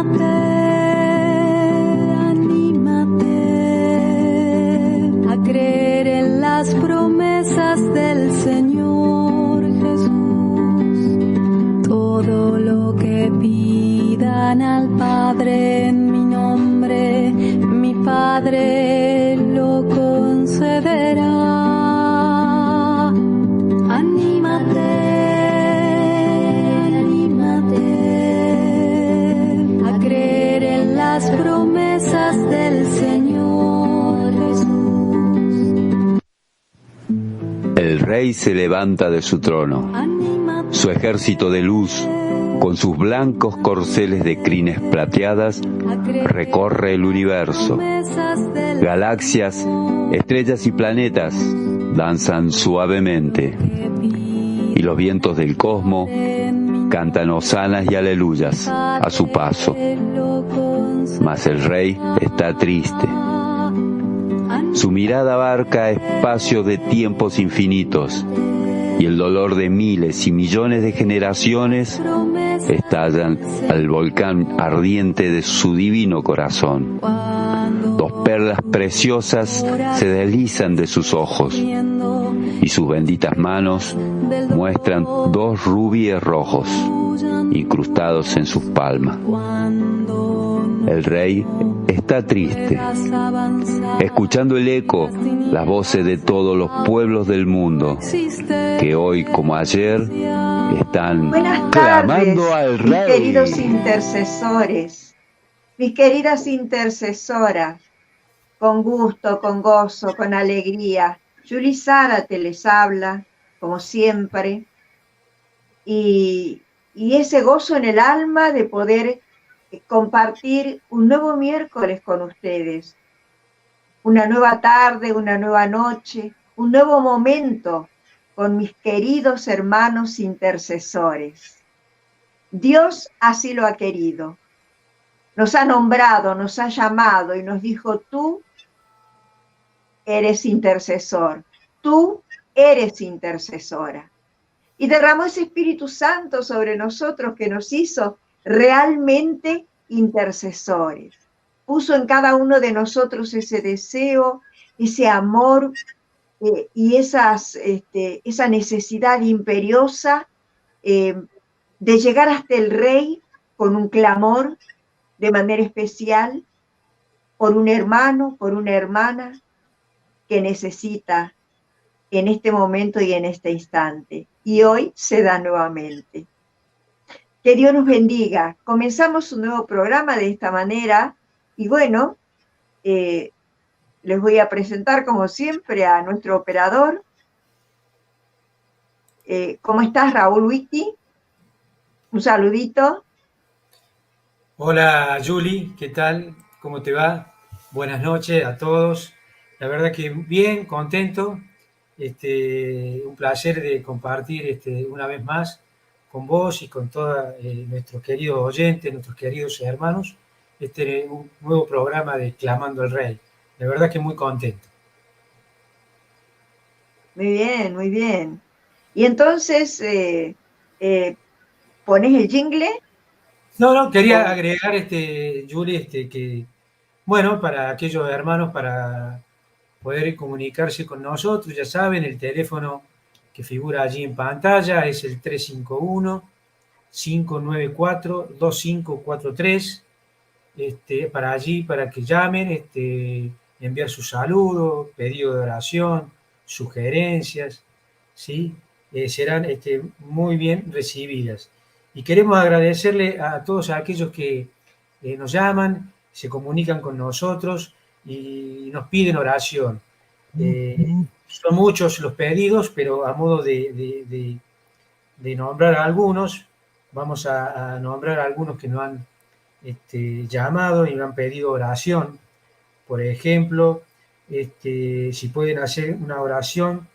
a creer en las promesas del Señor Jesús. Todo lo que pidan al Padre en mi nombre, mi Padre lo concederá. Las promesas del Señor Jesús. El rey se levanta de su trono. Su ejército de luz, con sus blancos corceles de crines plateadas, recorre el universo. Galaxias, estrellas y planetas danzan suavemente. Y los vientos del cosmos cantan hosanas y aleluyas a su paso. Mas el rey está triste. Su mirada abarca espacios de tiempos infinitos, y el dolor de miles y millones de generaciones estallan al volcán ardiente de su divino corazón. Dos perlas preciosas se deslizan de sus ojos, y sus benditas manos muestran dos rubíes rojos incrustados en sus palmas. El rey está triste, escuchando el eco, las voces de todos los pueblos del mundo, que hoy como ayer están clamando al rey. Mis queridos intercesores, mis queridas intercesoras, con gusto, con gozo, con alegría, Yuli Zárate les habla, como siempre, y ese gozo en el alma de poder compartir un nuevo miércoles con ustedes, una nueva tarde, una nueva noche, un nuevo momento con mis queridos hermanos intercesores. Dios así lo ha querido. Nos ha nombrado, nos ha llamado y nos dijo: tú eres intercesor, tú eres intercesora. Y derramó ese Espíritu Santo sobre nosotros que nos hizo realmente intercesores. Puso en cada uno de nosotros ese deseo, ese amor y esa necesidad imperiosa de llegar hasta el Rey con un clamor de manera especial por un hermano, por una hermana que necesita en este momento y en este instante. Y hoy se da nuevamente. Que Dios nos bendiga. Comenzamos un nuevo programa de esta manera y bueno, les voy a presentar como siempre a nuestro operador. ¿Cómo estás, Raúl Witty? Un saludito. Hola, Yuli, ¿qué tal? ¿Cómo te va? Buenas noches a todos. La verdad que bien, contento. Un placer de compartir una vez más con vos y con todos nuestros queridos oyentes, nuestros queridos hermanos, un nuevo programa de Clamando al Rey. La verdad que muy contento. Muy bien, muy bien. Y entonces, ¿pones el jingle? No, quería agregar, Yuli, que, bueno, para aquellos hermanos, para poder comunicarse con nosotros, ya saben, el teléfono que figura allí en pantalla es el 351-594-2543, para allí, para que llamen, enviar su saludo, pedido de oración, sugerencias, ¿sí? Serán muy bien recibidas. Y queremos agradecerle a todos aquellos que nos llaman, se comunican con nosotros y nos piden oración. Son muchos los pedidos, pero a modo de nombrar a algunos, vamos a nombrar a algunos que nos han llamado y nos han pedido oración. Por ejemplo, si pueden hacer una oración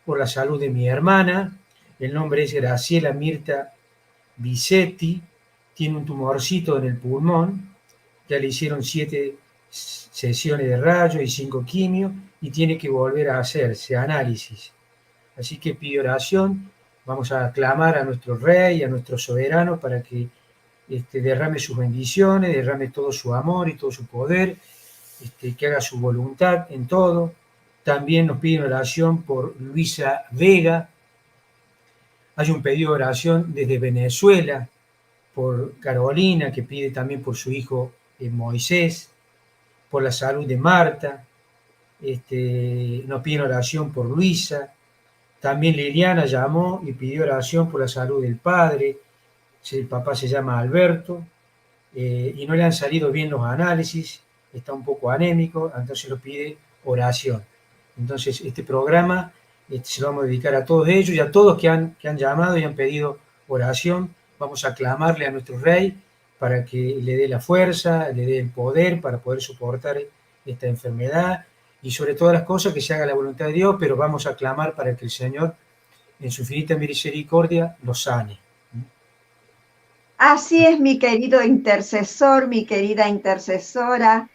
por la salud de mi hermana. El nombre es Graciela Mirta Bisetti, tiene un tumorcito en el pulmón, ya le hicieron 7 sesiones de rayos y 5 quimios y tiene que volver a hacerse análisis. Así que pido oración, vamos a clamar a nuestro Rey, a nuestro soberano, para que derrame sus bendiciones, derrame todo su amor y todo su poder, que haga su voluntad en todo. También nos piden oración por Luisa Vega. Hay un pedido de oración desde Venezuela por Carolina, que pide también por su hijo Moisés, por la salud de Marta. Nos piden oración por Luisa. También Liliana llamó y pidió oración por la salud del padre. El papá se llama Alberto y no le han salido bien los análisis, está un poco anémico, entonces lo pide oración. Entonces este programa se lo vamos a dedicar a todos ellos y a todos que han llamado y han pedido oración. Vamos a clamarle a nuestro Rey para que le dé la fuerza, le dé el poder para poder soportar esta enfermedad y sobre todas las cosas que se haga la voluntad de Dios, pero vamos a clamar para que el Señor en su infinita misericordia lo sane. Así es, mi querido intercesor, mi querida intercesora,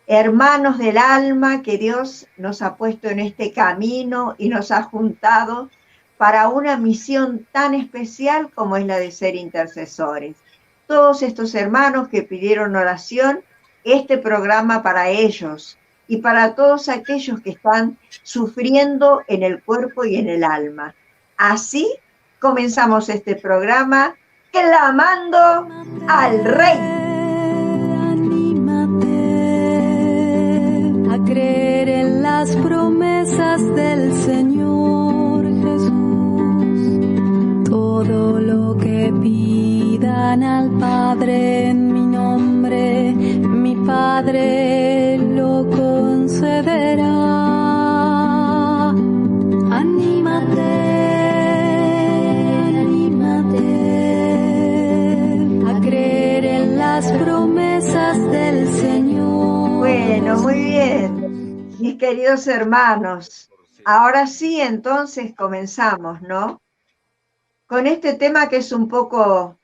hermanos del alma que Dios nos ha puesto en este camino y nos ha juntado para una misión tan especial como es la de ser intercesores. Todos estos hermanos que pidieron oración, este programa para ellos y para todos aquellos que están sufriendo en el cuerpo y en el alma. Así comenzamos este programa clamando al Rey. Anímate a creer en las promesas del Señor Jesús. Todo lo que pidan al Padre en mi nombre, mi Padre lo concederá. Anímate. Las promesas del Señor. Bueno, muy bien, mis queridos hermanos. Ahora sí, entonces comenzamos, ¿no? Con este tema que es un poco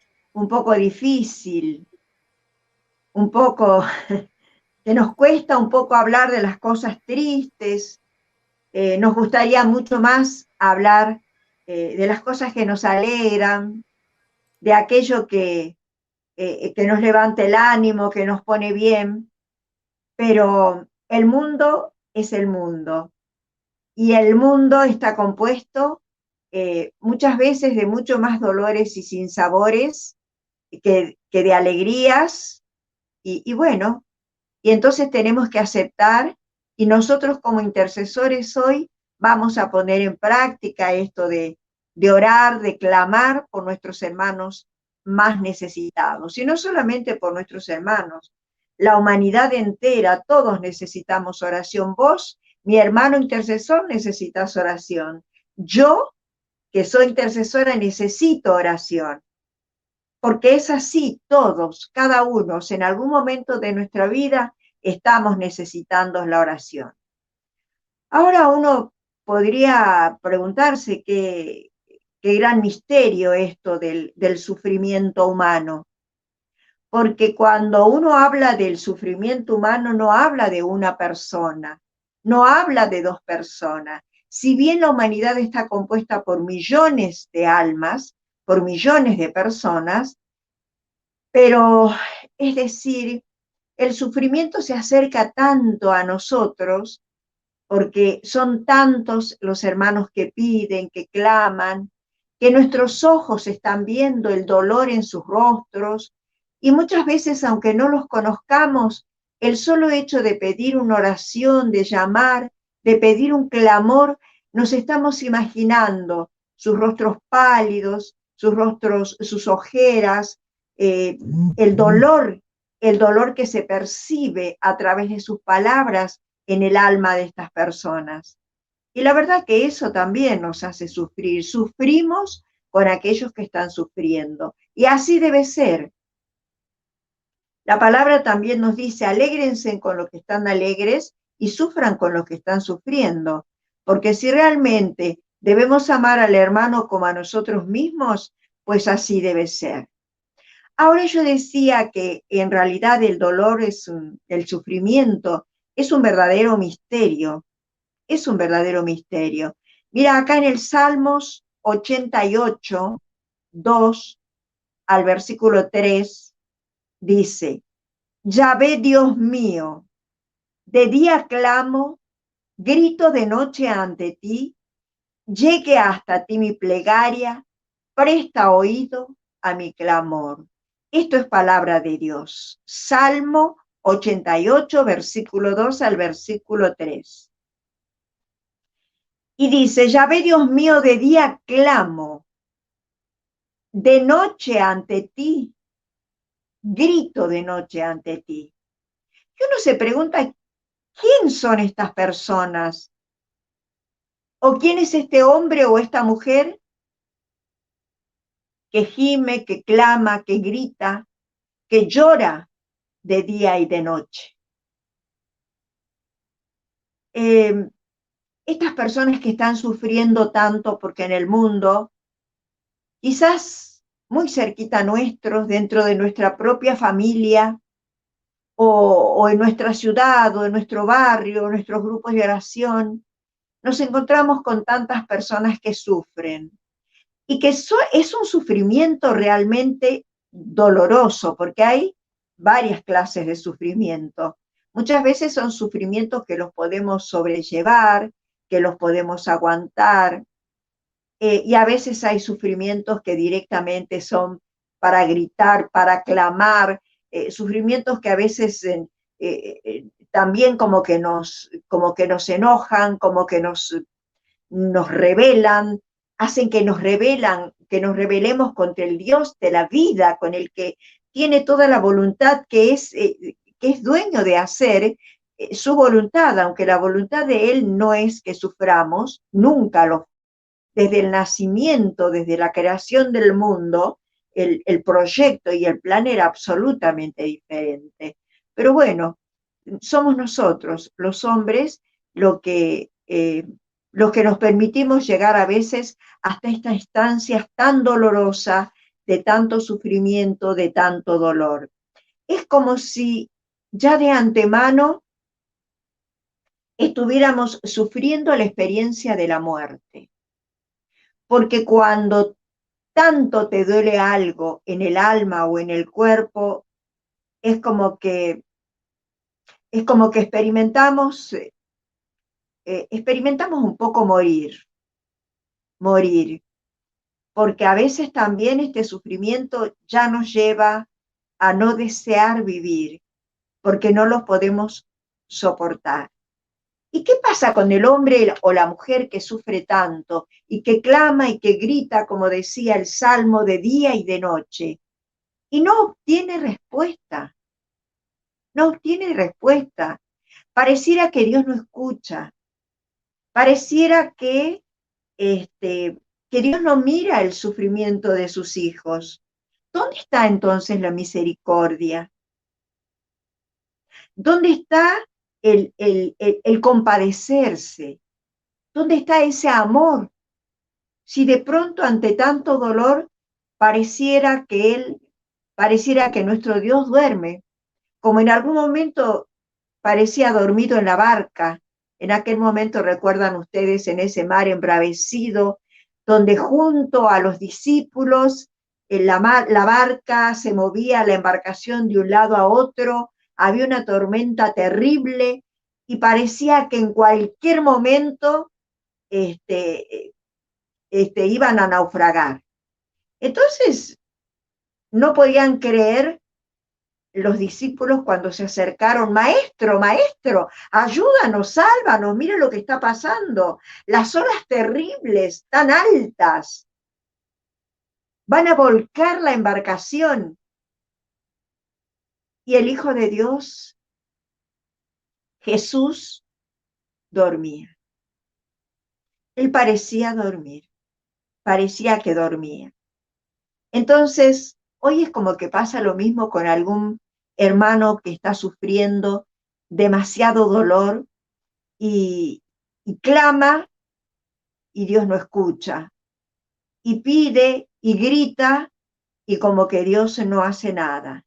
difícil, un poco que nos cuesta un poco hablar de las cosas tristes. Nos gustaría mucho más hablar de las cosas que nos alegran, de aquello que nos levante el ánimo, que nos pone bien, pero el mundo es el mundo, y el mundo está compuesto muchas veces de mucho más dolores y sinsabores que de alegrías, y bueno, y entonces tenemos que aceptar, y nosotros como intercesores hoy vamos a poner en práctica esto de orar, de clamar por nuestros hermanos más necesitados, y no solamente por nuestros hermanos, la humanidad entera, todos necesitamos oración. Vos, mi hermano intercesor, necesitas oración. Yo, que soy intercesora, necesito oración, porque es así, todos, cada uno, en algún momento de nuestra vida, estamos necesitando la oración. Ahora uno podría preguntarse qué gran misterio esto del sufrimiento humano, porque cuando uno habla del sufrimiento humano no habla de una persona, no habla de dos personas. Si bien la humanidad está compuesta por millones de almas, por millones de personas, pero es decir, el sufrimiento se acerca tanto a nosotros porque son tantos los hermanos que piden, que claman, que nuestros ojos están viendo el dolor en sus rostros, y muchas veces, aunque no los conozcamos, el solo hecho de pedir una oración, de llamar, de pedir un clamor, nos estamos imaginando sus rostros pálidos, sus rostros, sus ojeras, el dolor que se percibe a través de sus palabras en el alma de estas personas. Y la verdad que eso también nos hace sufrir. Sufrimos con aquellos que están sufriendo. Y así debe ser. La palabra también nos dice, alégrense con los que están alegres y sufran con los que están sufriendo. Porque si realmente debemos amar al hermano como a nosotros mismos, pues así debe ser. Ahora yo decía que en realidad el dolor el sufrimiento es un verdadero misterio. Es un verdadero misterio. Mira, acá en el Salmos 88, 2 al versículo 3, dice, Yahvé Dios mío, de día clamo, grito de noche ante ti, llegue hasta ti mi plegaria, presta oído a mi clamor. Esto es palabra de Dios. Salmo 88, versículo 2 al versículo 3. Y dice, Yahvé Dios mío, de día clamo, de noche ante ti, grito de noche ante ti. Y uno se pregunta, ¿quién son estas personas? ¿O quién es este hombre o esta mujer que gime, que clama, que grita, que llora de día y de noche? Estas personas que están sufriendo tanto porque en el mundo, quizás muy cerquita nuestros, dentro de nuestra propia familia, o en nuestra ciudad, o en nuestro barrio, en nuestros grupos de oración, nos encontramos con tantas personas que sufren y que es un sufrimiento realmente doloroso, porque hay varias clases de sufrimiento. Muchas veces son sufrimientos que los podemos sobrellevar, que los podemos aguantar, y a veces hay sufrimientos que directamente son para gritar, para clamar, sufrimientos que a veces también como que nos enojan, como que nos rebelan, hacen que nos rebelemos contra el Dios de la vida, con el que tiene toda la voluntad, que es dueño de hacer su voluntad, aunque la voluntad de Él no es que suframos, nunca lo. Desde el nacimiento, desde la creación del mundo, el proyecto y el plan era absolutamente diferente. Pero bueno, somos nosotros, los hombres, los que nos permitimos llegar a veces hasta estas instancias tan dolorosas, de tanto sufrimiento, de tanto dolor. Es como si ya de antemano estuviéramos sufriendo la experiencia de la muerte. Porque cuando tanto te duele algo en el alma o en el cuerpo, es como que experimentamos un poco morir, porque a veces también este sufrimiento ya nos lleva a no desear vivir, porque no lo podemos soportar. ¿Y qué pasa con el hombre o la mujer que sufre tanto y que clama y que grita, como decía el Salmo, de día y de noche? Y no obtiene respuesta. No obtiene respuesta. Pareciera que Dios no escucha. Pareciera que Dios no mira el sufrimiento de sus hijos. ¿Dónde está entonces la misericordia? ¿Dónde está el compadecerse? ¿Dónde está ese amor? Si de pronto ante tanto dolor pareciera que nuestro Dios duerme, como en algún momento parecía dormido en la barca. En aquel momento, recuerdan ustedes, en ese mar embravecido, donde junto a los discípulos, la barca se movía, la embarcación de un lado a otro, había una tormenta terrible y parecía que en cualquier momento iban a naufragar. Entonces, no podían creer los discípulos cuando se acercaron: maestro, maestro, ayúdanos, sálvanos, mira lo que está pasando, las olas terribles, tan altas, van a volcar la embarcación. Y el Hijo de Dios, Jesús, dormía. Él parecía dormir, parecía que dormía. Entonces, hoy es como que pasa lo mismo con algún hermano que está sufriendo demasiado dolor y clama y Dios no escucha, y pide y grita y como que Dios no hace nada.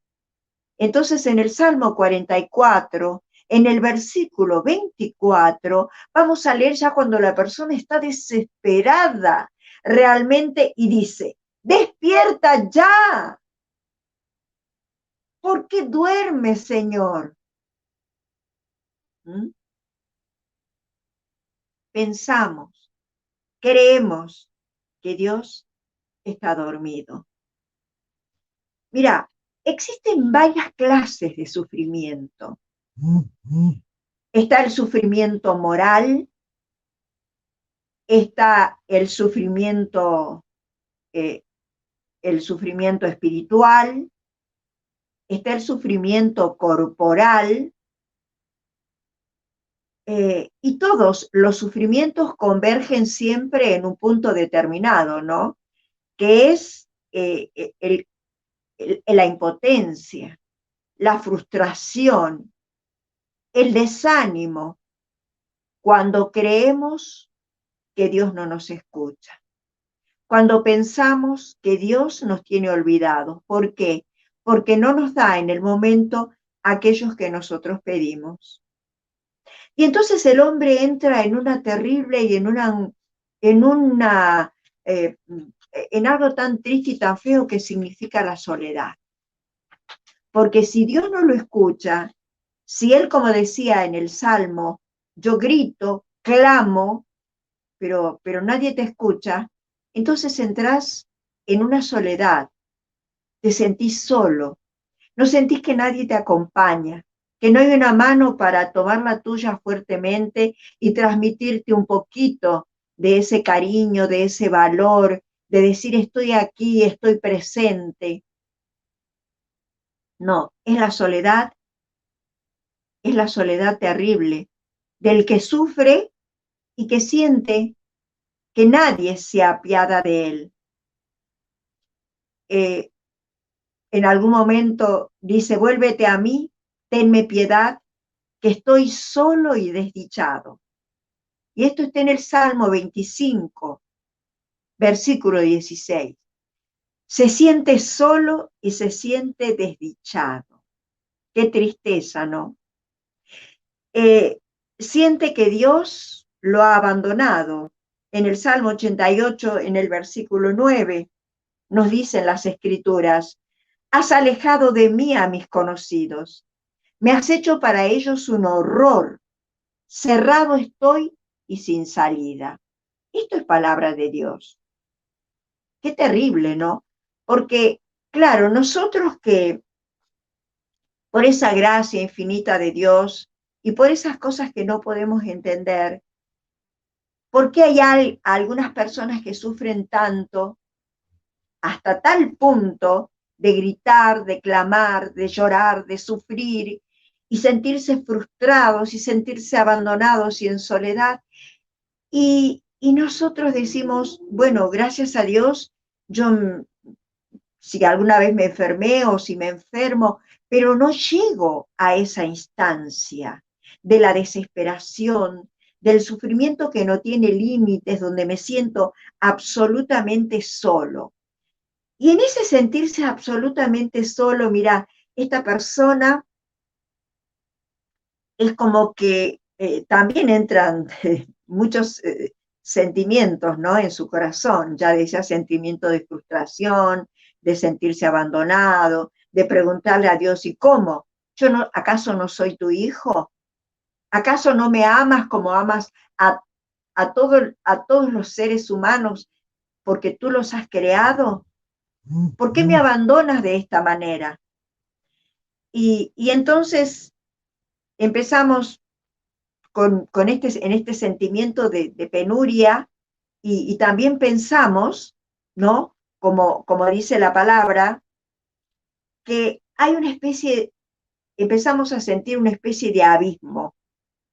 Entonces en el Salmo 44, en el versículo 24, vamos a leer ya cuando la persona está desesperada realmente y dice: despierta ya, ¿Por qué duermes, Señor? ¿Mm? Pensamos, creemos que Dios está dormido. Mira, existen varias clases de sufrimiento. Está el sufrimiento moral, está el sufrimiento espiritual, está el sufrimiento corporal, y todos los sufrimientos convergen siempre en un punto determinado, ¿no? Que es la impotencia, la frustración, el desánimo, cuando creemos que Dios no nos escucha, cuando pensamos que Dios nos tiene olvidados. ¿Por qué? Porque no nos da en el momento aquellos que nosotros pedimos. Y entonces el hombre entra en una terrible y en algo tan triste y tan feo que significa la soledad. Porque si Dios no lo escucha, si Él, como decía en el Salmo, yo grito, clamo, pero nadie te escucha, entonces entras en una soledad, te sentís solo, no sentís que nadie te acompaña, que no hay una mano para tomar la tuya fuertemente y transmitirte un poquito de ese cariño, de ese valor, de decir estoy aquí, estoy presente. No, es la soledad terrible del que sufre y que siente que nadie se apiada de él. En algún momento dice, vuélvete a mí, tenme piedad, que estoy solo y desdichado. Y esto está en el Salmo 25, versículo 16. Se siente solo y se siente desdichado. Qué tristeza, ¿no? Siente que Dios lo ha abandonado. En el Salmo 88, en el versículo 9, nos dicen las Escrituras, has alejado de mí a mis conocidos, me has hecho para ellos un horror, cerrado estoy y sin salida. Esto es palabra de Dios. Qué terrible, ¿no? Porque, claro, nosotros que por esa gracia infinita de Dios y por esas cosas que no podemos entender, ¿por qué hay algunas personas que sufren tanto, hasta tal punto de gritar, de clamar, de llorar, de sufrir y sentirse frustrados y sentirse abandonados y en soledad? Y nosotros decimos, bueno, gracias a Dios, yo si alguna vez me enfermé o si me enfermo, pero no llego a esa instancia de la desesperación, del sufrimiento que no tiene límites, donde me siento absolutamente solo. Y en ese sentirse absolutamente solo, mira, esta persona es como que también entran muchos sentimientos, ¿no? En su corazón, ya decía sentimiento de frustración, de sentirse abandonado, de preguntarle a Dios, ¿y cómo? ¿Acaso no soy tu hijo? ¿Acaso no me amas como amas a todos los seres humanos porque tú los has creado? ¿Por qué me abandonas de esta manera? Y entonces empezamos en este sentimiento de penuria y también pensamos, ¿no? Como dice la palabra, que hay empezamos a sentir una especie de abismo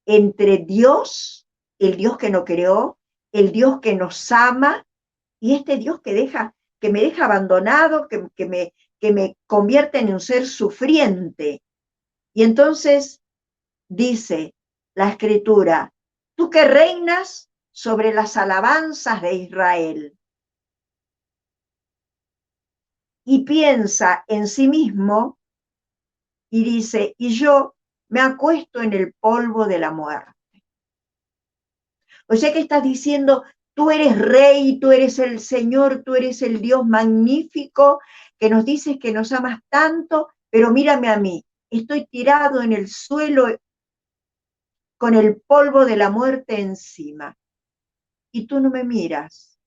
entre Dios, el Dios que nos creó, el Dios que nos ama, y este Dios que me deja abandonado, que me convierte en un ser sufriente. Y entonces dice la Escritura, tú que reinas sobre las alabanzas de Israel. Y piensa en sí mismo y dice, y yo me acuesto en el polvo de la muerte. O sea que estás diciendo, tú eres rey, tú eres el Señor, tú eres el Dios magnífico, que nos dices que nos amas tanto, pero mírame a mí, estoy tirado en el suelo con el polvo de la muerte encima, y tú no me miras,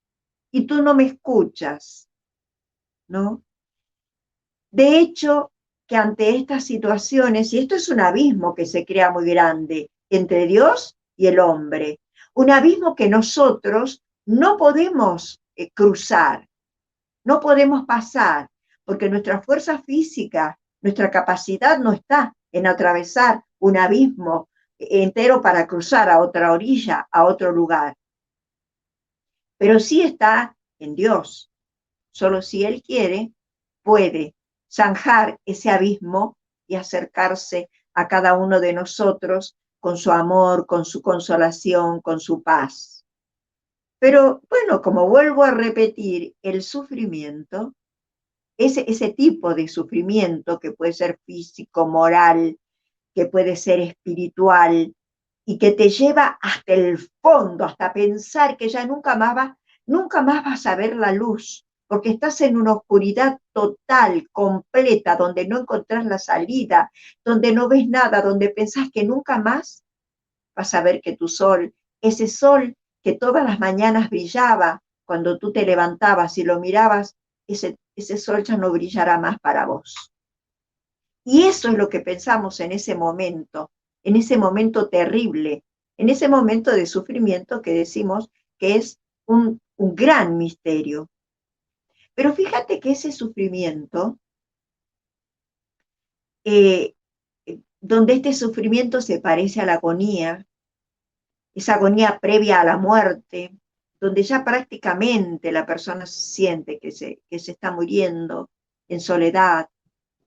y tú no me escuchas, ¿no? De hecho, que ante estas situaciones, y esto es un abismo que se crea muy grande entre Dios y el hombre, un abismo que nosotros no podemos cruzar, no podemos pasar, porque nuestra fuerza física, nuestra capacidad no está en atravesar un abismo entero para cruzar a otra orilla, a otro lugar. Pero sí está en Dios. Solo si Él quiere, puede zanjar ese abismo y acercarse a cada uno de nosotros con su amor, con su consolación, con su paz. Pero bueno, como vuelvo a repetir, el sufrimiento, ese tipo de sufrimiento que puede ser físico, moral, que puede ser espiritual y que te lleva hasta el fondo, hasta pensar que ya nunca más vas a ver la luz, porque estás en una oscuridad total, completa, donde no encontrás la salida, donde no ves nada, donde pensás que nunca más vas a ver que tu sol, ese sol que todas las mañanas brillaba cuando tú te levantabas y lo mirabas, ese sol ya no brillará más para vos. Y eso es lo que pensamos en ese momento terrible, en ese momento de sufrimiento que decimos que es un gran misterio. Pero fíjate que ese sufrimiento, donde este sufrimiento se parece a la agonía, esa agonía previa a la muerte, donde ya prácticamente la persona siente que se está muriendo en soledad,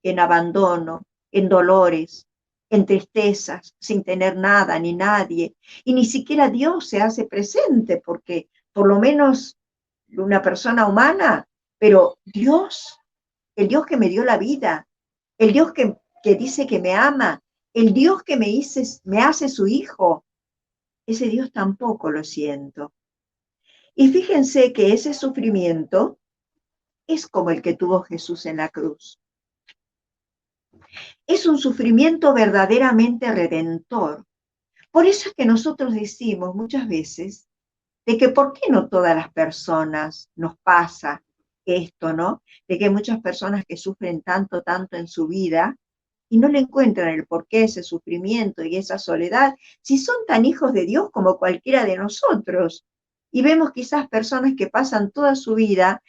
en abandono, en dolores, en tristezas, sin tener nada ni nadie, y ni siquiera Dios se hace presente, porque por lo menos una persona humana, pero Dios, el Dios que me dio la vida, el Dios que dice que me ama, el Dios que me hace su hijo, ese Dios tampoco lo siento. Y fíjense que ese sufrimiento es como el que tuvo Jesús en la cruz. Es un sufrimiento verdaderamente redentor. Por eso es que nosotros decimos muchas veces de que por qué no todas las personas nos pasa esto, ¿no? De que hay muchas personas que sufren tanto, tanto en su vida y no le encuentran el porqué de ese sufrimiento y esa soledad, si son tan hijos de Dios como cualquiera de nosotros. Y vemos quizás personas que pasan toda su vida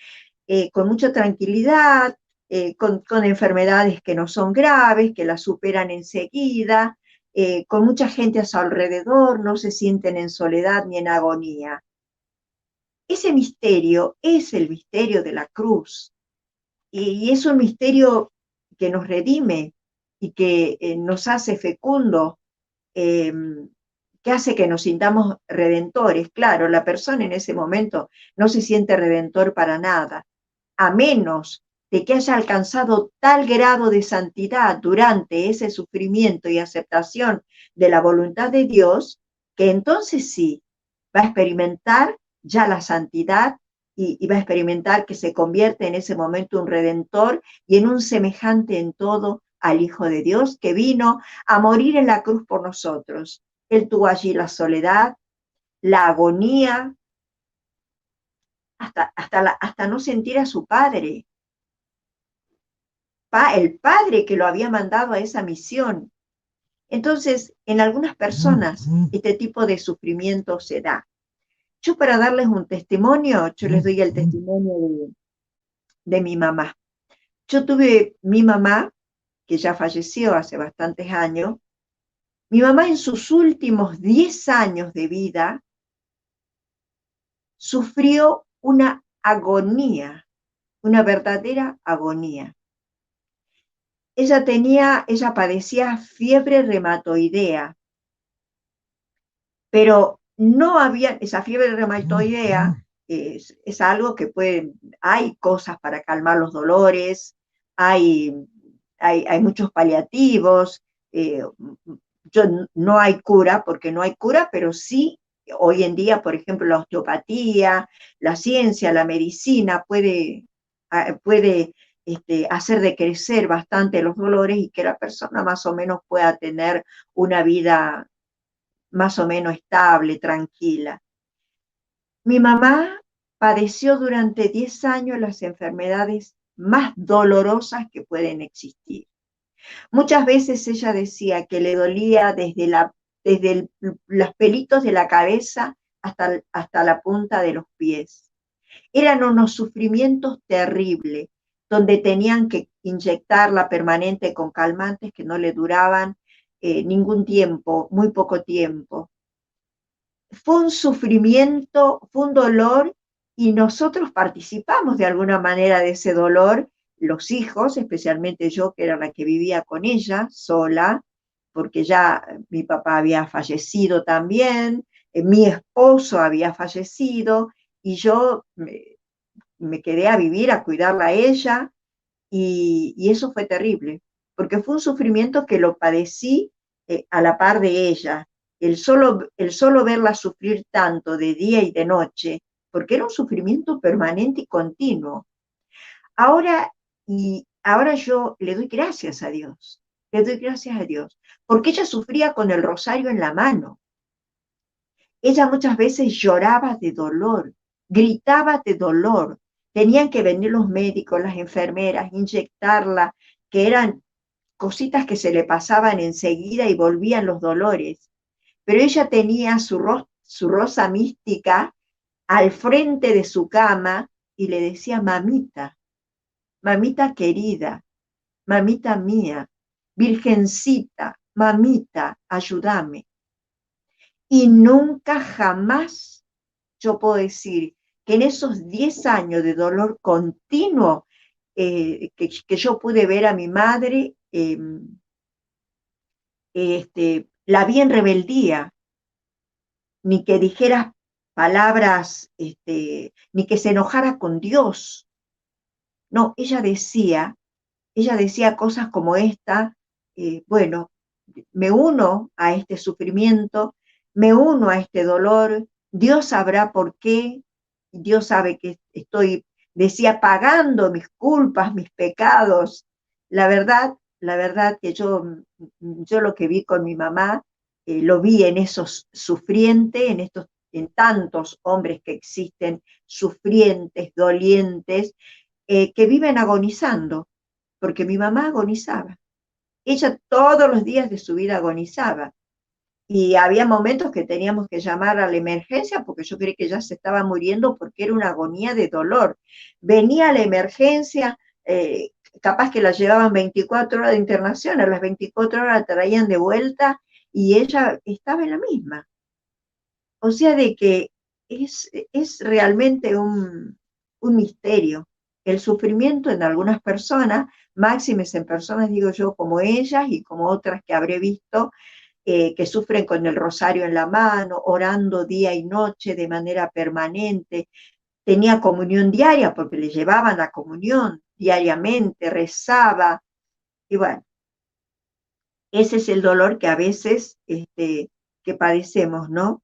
con mucha tranquilidad, con enfermedades que no son graves, que las superan enseguida, con mucha gente a su alrededor, no se sienten en soledad ni en agonía. Ese misterio es el misterio de la cruz, y es un misterio que nos redime y que nos hace fecundo, que hace que nos sintamos redentores. Claro, la persona en ese momento no se siente redentor para nada, a menos de que haya alcanzado tal grado de santidad durante ese sufrimiento y aceptación de la voluntad de Dios, que entonces sí va a experimentar ya la santidad y va a experimentar que se convierte en ese momento un redentor y en un semejante en todo al Hijo de Dios que vino a morir en la cruz por nosotros. Él tuvo allí la soledad, la agonía, hasta no sentir a su padre, el padre que lo había mandado a esa misión. Entonces, en algunas personas este tipo de sufrimiento se da. Yo, para darles un testimonio, yo les doy el testimonio de mi mamá. Yo tuve mi mamá, que ya falleció hace bastantes años. Mi mamá en sus últimos 10 años de vida sufrió una agonía, una verdadera agonía. Ella padecía fiebre reumatoidea, pero no había, esa fiebre reumatoidea es algo que hay cosas para calmar los dolores, hay muchos paliativos, no hay cura, porque no hay cura, pero sí, hoy en día, por ejemplo, la osteopatía, la ciencia, la medicina puede hacer decrecer bastante los dolores y que la persona más o menos pueda tener una vida más o menos estable, tranquila. Mi mamá padeció durante 10 años las enfermedades más dolorosas que pueden existir. Muchas veces ella decía que le dolía desde los pelitos de la cabeza hasta la punta de los pies. Eran unos sufrimientos terribles, donde tenían que inyectarla permanente con calmantes que no le duraban ningún tiempo, muy poco tiempo. Fue un sufrimiento, fue un dolor, y nosotros participamos de alguna manera de ese dolor, los hijos, especialmente yo, que era la que vivía con ella, sola, porque ya mi papá había fallecido también, mi esposo había fallecido, y yo me quedé a vivir, a cuidarla a ella, y eso fue terrible, porque fue un sufrimiento que lo padecí a la par de ella. El solo verla sufrir tanto de día y de noche, porque era un sufrimiento permanente y continuo. Ahora yo le doy gracias a Dios, porque ella sufría con el rosario en la mano. Ella muchas veces lloraba de dolor, gritaba de dolor. Tenían que venir los médicos, las enfermeras, inyectarla, que eran cositas que se le pasaban enseguida y volvían los dolores. Pero ella tenía su rosa mística al frente de su cama y le decía: mamita, mamita querida, mamita mía, virgencita, mamita, ayúdame. Y nunca jamás yo puedo decir que en esos 10 años de dolor continuo que yo pude ver a mi madre, la vi en rebeldía, ni que dijera palabras, ni que se enojara con Dios. No, ella decía cosas como esta: bueno, me uno a este sufrimiento, me uno a este dolor, Dios sabrá por qué, Dios sabe que estoy, decía, pagando mis culpas, mis pecados. La verdad que yo lo que vi con mi mamá, lo vi en esos sufrientes, en tantos hombres que existen, sufrientes, dolientes, que viven agonizando, porque mi mamá agonizaba. Ella todos los días de su vida agonizaba. Y había momentos que teníamos que llamar a la emergencia porque yo creí que ella se estaba muriendo, porque era una agonía de dolor. Venía a la emergencia, capaz que la llevaban 24 horas de internación, a las 24 horas la traían de vuelta y ella estaba en la misma. O sea, de que es realmente un misterio. El sufrimiento en algunas personas, máximes en personas, digo yo, como ellas y como otras que habré visto, que sufren con el rosario en la mano, orando día y noche de manera permanente. Tenía comunión diaria porque le llevaban la comunión diariamente, rezaba. Y bueno, ese es el dolor que a veces que padecemos, ¿no?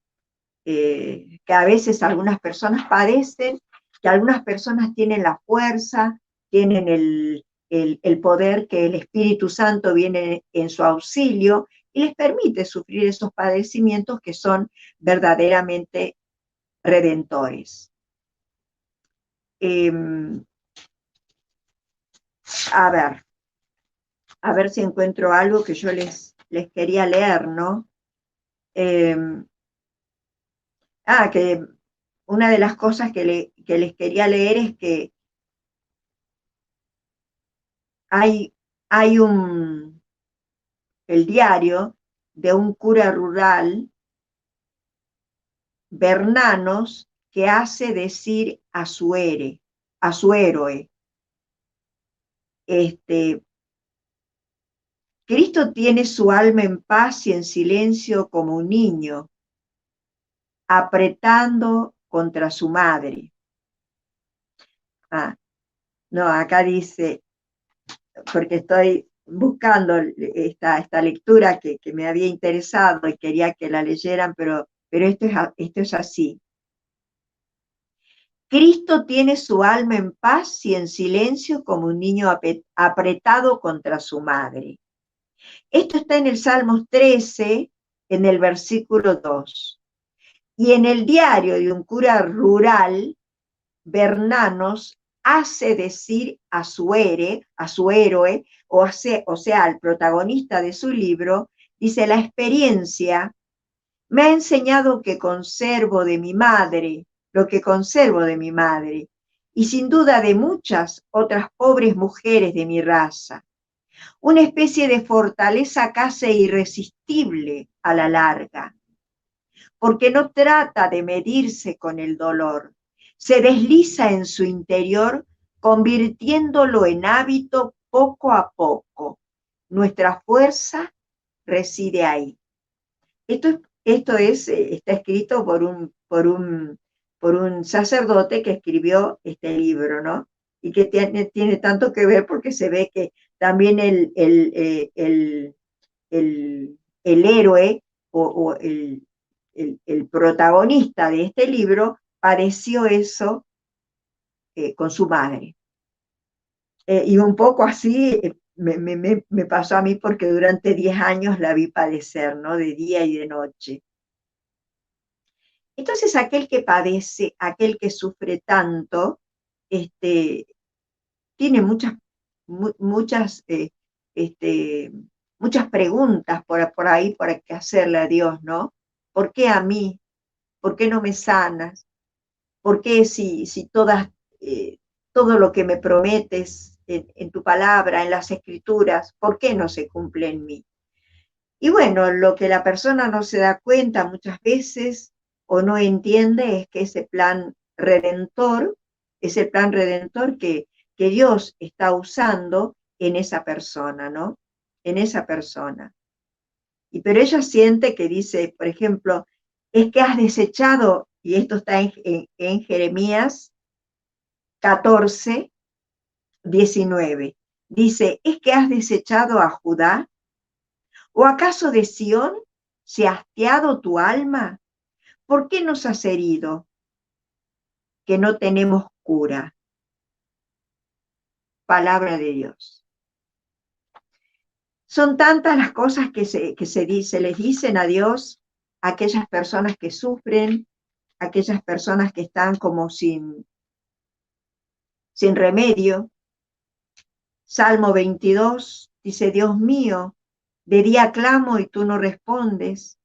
Que a veces algunas personas padecen, que algunas personas tienen la fuerza, tienen el poder, que el Espíritu Santo viene en su auxilio y les permite sufrir esos padecimientos que son verdaderamente redentores. A ver si encuentro algo que yo les quería leer, ¿no? Que una de las cosas que les quería leer es que hay el diario de un cura rural, Bernanos, que hace decir a su héroe, Cristo tiene su alma en paz y en silencio como un niño, apretando contra su madre. No, acá dice, porque estoy buscando esta lectura que me había interesado y quería que la leyeran, pero esto es así. Cristo tiene su alma en paz y en silencio como un niño apretado contra su madre. Esto está en el Salmos 13, en el versículo 2. Y en el diario de un cura rural, Bernanos hace decir a su héroe, o sea, al protagonista de su libro, dice: la experiencia me ha enseñado que conservo de mi madre, lo que conservo de mi madre, y sin duda de muchas otras pobres mujeres de mi raza. Una especie de fortaleza casi irresistible a la larga, porque no trata de medirse con el dolor, se desliza en su interior, convirtiéndolo en hábito poco a poco. Nuestra fuerza reside ahí. Esto está escrito por un sacerdote que escribió este libro, ¿no? Y que tiene tanto que ver porque se ve que también el héroe o el protagonista de este libro padeció eso con su madre. Y un poco así me pasó a mí, porque durante 10 años la vi padecer, ¿no? De día y de noche. Entonces, aquel que padece, aquel que sufre tanto, tiene muchas preguntas por ahí para que hacerle a Dios, ¿no? ¿Por qué a mí? ¿Por qué no me sanas? ¿Por qué si todo lo que me prometes en tu palabra, en las escrituras, por qué no se cumple en mí? Y bueno, lo que la persona no se da cuenta muchas veces o no entiende es que ese plan redentor es el plan redentor que Dios está usando en esa persona, ¿no? En esa persona. Pero ella siente que dice, por ejemplo, es que has desechado, y esto está en Jeremías 14, 19. Dice: ¿es que has desechado a Judá? ¿O acaso de Sión se ha hastiado tu alma? ¿Por qué nos has herido, que no tenemos cura? Palabra de Dios. Son tantas las cosas que se les dicen a Dios a aquellas personas que sufren, aquellas personas que están como sin remedio. Salmo 22 dice: Dios mío, de día clamo y tú no respondes.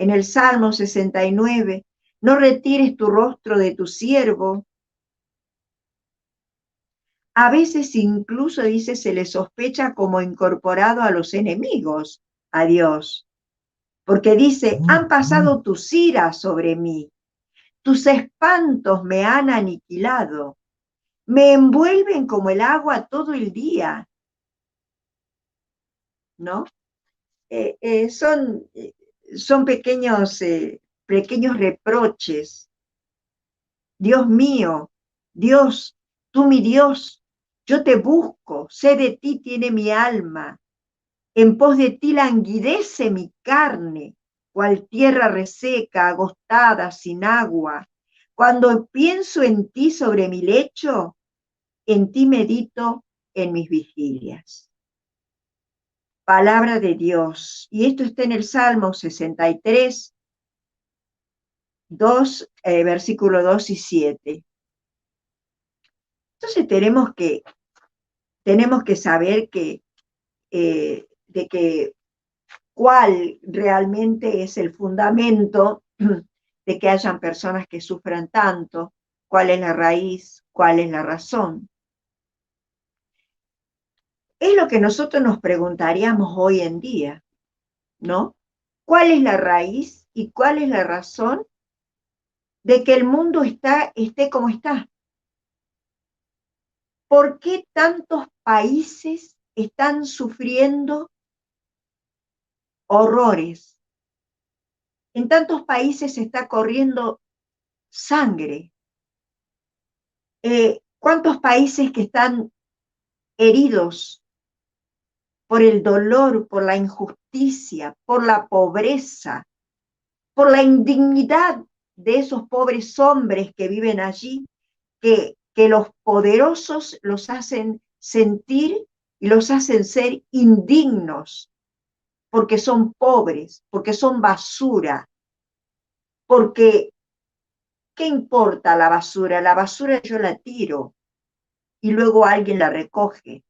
En el Salmo 69, no retires tu rostro de tu siervo. A veces incluso, dice, se le sospecha como incorporado a los enemigos a Dios, porque dice: han pasado tus iras sobre mí, tus espantos me han aniquilado, me envuelven como el agua todo el día, ¿no? Son pequeños reproches. Dios mío, Dios, tú mi Dios, yo te busco, sé de ti tiene mi alma, en pos de ti languidece mi carne, cual tierra reseca, agostada, sin agua. Cuando pienso en ti sobre mi lecho, en ti medito en mis vigilias. Palabra de Dios. Y esto está en el Salmo 63, versículo 2 y 7. Entonces tenemos que saber cuál realmente es el fundamento de que hayan personas que sufran tanto, cuál es la raíz, cuál es la razón. Es lo que nosotros nos preguntaríamos hoy en día, ¿no? ¿Cuál es la raíz y cuál es la razón de que el mundo esté como está? ¿Por qué tantos países están sufriendo horrores? En tantos países se está corriendo sangre. ¿Cuántos países que están heridos por el dolor, por la injusticia, por la pobreza, por la indignidad de esos pobres hombres que viven allí, que los poderosos los hacen sentir y los hacen ser indignos, porque son pobres, porque son basura, porque ¿qué importa la basura? La basura yo la tiro y luego alguien la recoge.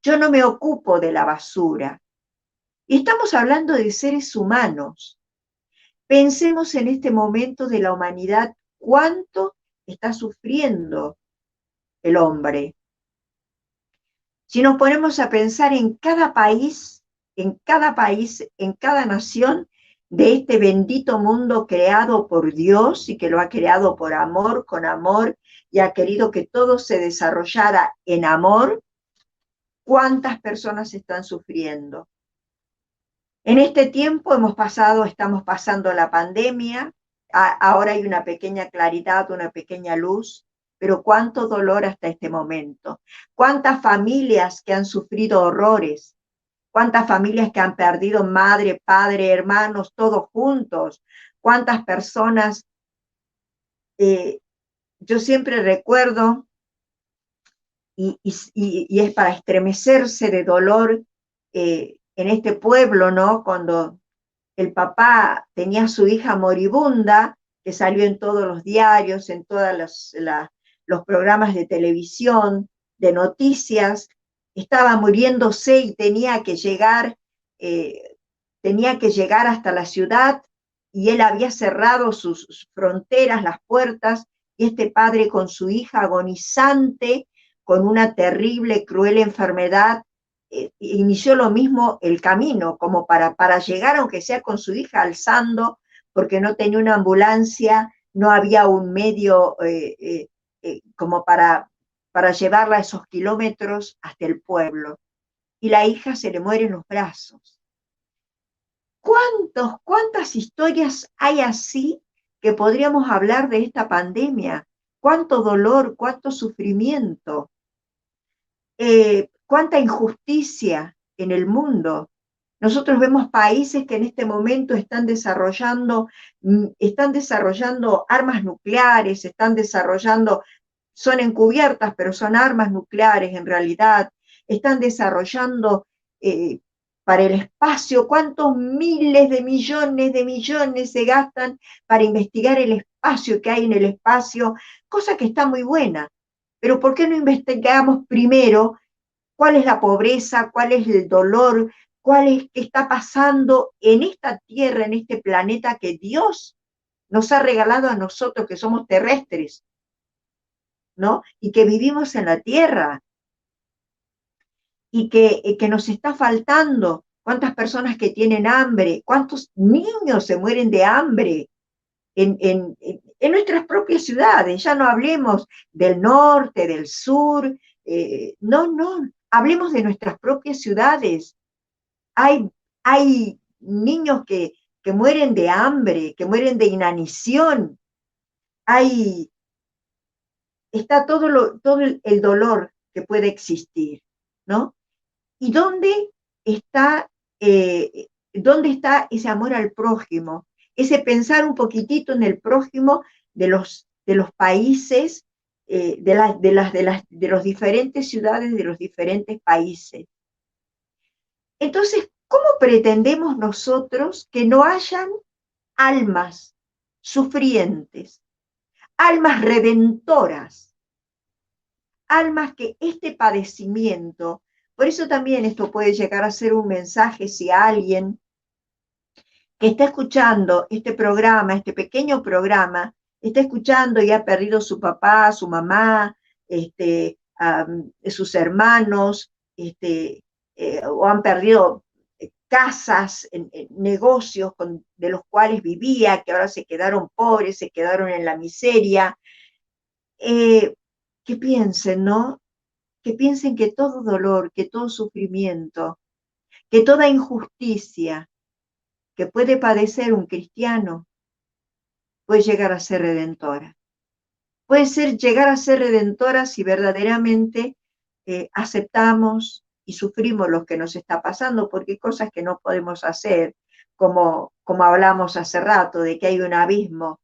Yo no me ocupo de la basura. Y estamos hablando de seres humanos. Pensemos en este momento de la humanidad, cuánto está sufriendo el hombre. Si nos ponemos a pensar en cada país, en cada país, en cada nación de este bendito mundo creado por Dios y que lo ha creado por amor, con amor, y ha querido que todo se desarrollara en amor, ¿cuántas personas están sufriendo? En este tiempo estamos pasando la pandemia, ahora hay una pequeña claridad, una pequeña luz, pero cuánto dolor hasta este momento. Cuántas familias que han sufrido horrores, cuántas familias que han perdido madre, padre, hermanos, todos juntos, cuántas personas. Yo siempre recuerdo, y es para estremecerse de dolor, en este pueblo, ¿no? Cuando el papá tenía a su hija moribunda, que salió en todos los diarios, en todos los programas de televisión, de noticias, estaba muriéndose y tenía que llegar hasta la ciudad, y él había cerrado sus fronteras, las puertas, y este padre con su hija agonizante, con una terrible, cruel enfermedad, inició lo mismo el camino, como para llegar, aunque sea con su hija alzando, porque no tenía una ambulancia, no había un medio como para llevarla esos kilómetros hasta el pueblo. Y la hija se le muere en los brazos. ¿Cuántas historias hay así que podríamos hablar de esta pandemia? ¿Cuánto dolor, cuánto sufrimiento? Cuánta injusticia en el mundo. Nosotros vemos países que en este momento están desarrollando armas nucleares, son encubiertas, pero son armas nucleares en realidad, están desarrollando para el espacio. ¿Cuántos miles de millones se gastan para investigar el espacio que hay en el espacio? Cosa que está muy buena. Pero ¿por qué no investigamos primero cuál es la pobreza, cuál es el dolor, qué está pasando en esta tierra, en este planeta que Dios nos ha regalado a nosotros, que somos terrestres, ¿no? Y que vivimos en la tierra, y que nos está faltando? ¿Cuántas personas que tienen hambre? ¿Cuántos niños se mueren de hambre en nuestras propias ciudades? Ya no hablemos del norte, del sur, no, hablemos de nuestras propias ciudades. Hay niños que mueren de hambre, que mueren de inanición. Está todo el dolor que puede existir, ¿no? ¿Y dónde está ese amor al prójimo? Ese pensar un poquitito en el prójimo de los países, de las diferentes ciudades, de los diferentes países. Entonces, ¿cómo pretendemos nosotros que no hayan almas sufrientes, almas redentoras, almas que este padecimiento? Por eso también esto puede llegar a ser un mensaje si alguien que está escuchando este programa, este pequeño programa, está escuchando y ha perdido su papá, su mamá, sus hermanos, o han perdido casas, negocios de los cuales vivía, que ahora se quedaron pobres, se quedaron en la miseria. Que piensen, ¿no? Que piensen que todo dolor, que todo sufrimiento, que toda injusticia que puede padecer un cristiano puede llegar a ser redentora. Puede llegar a ser redentora si verdaderamente aceptamos y sufrimos lo que nos está pasando, porque hay cosas que no podemos hacer, como hablamos hace rato, de que hay un abismo,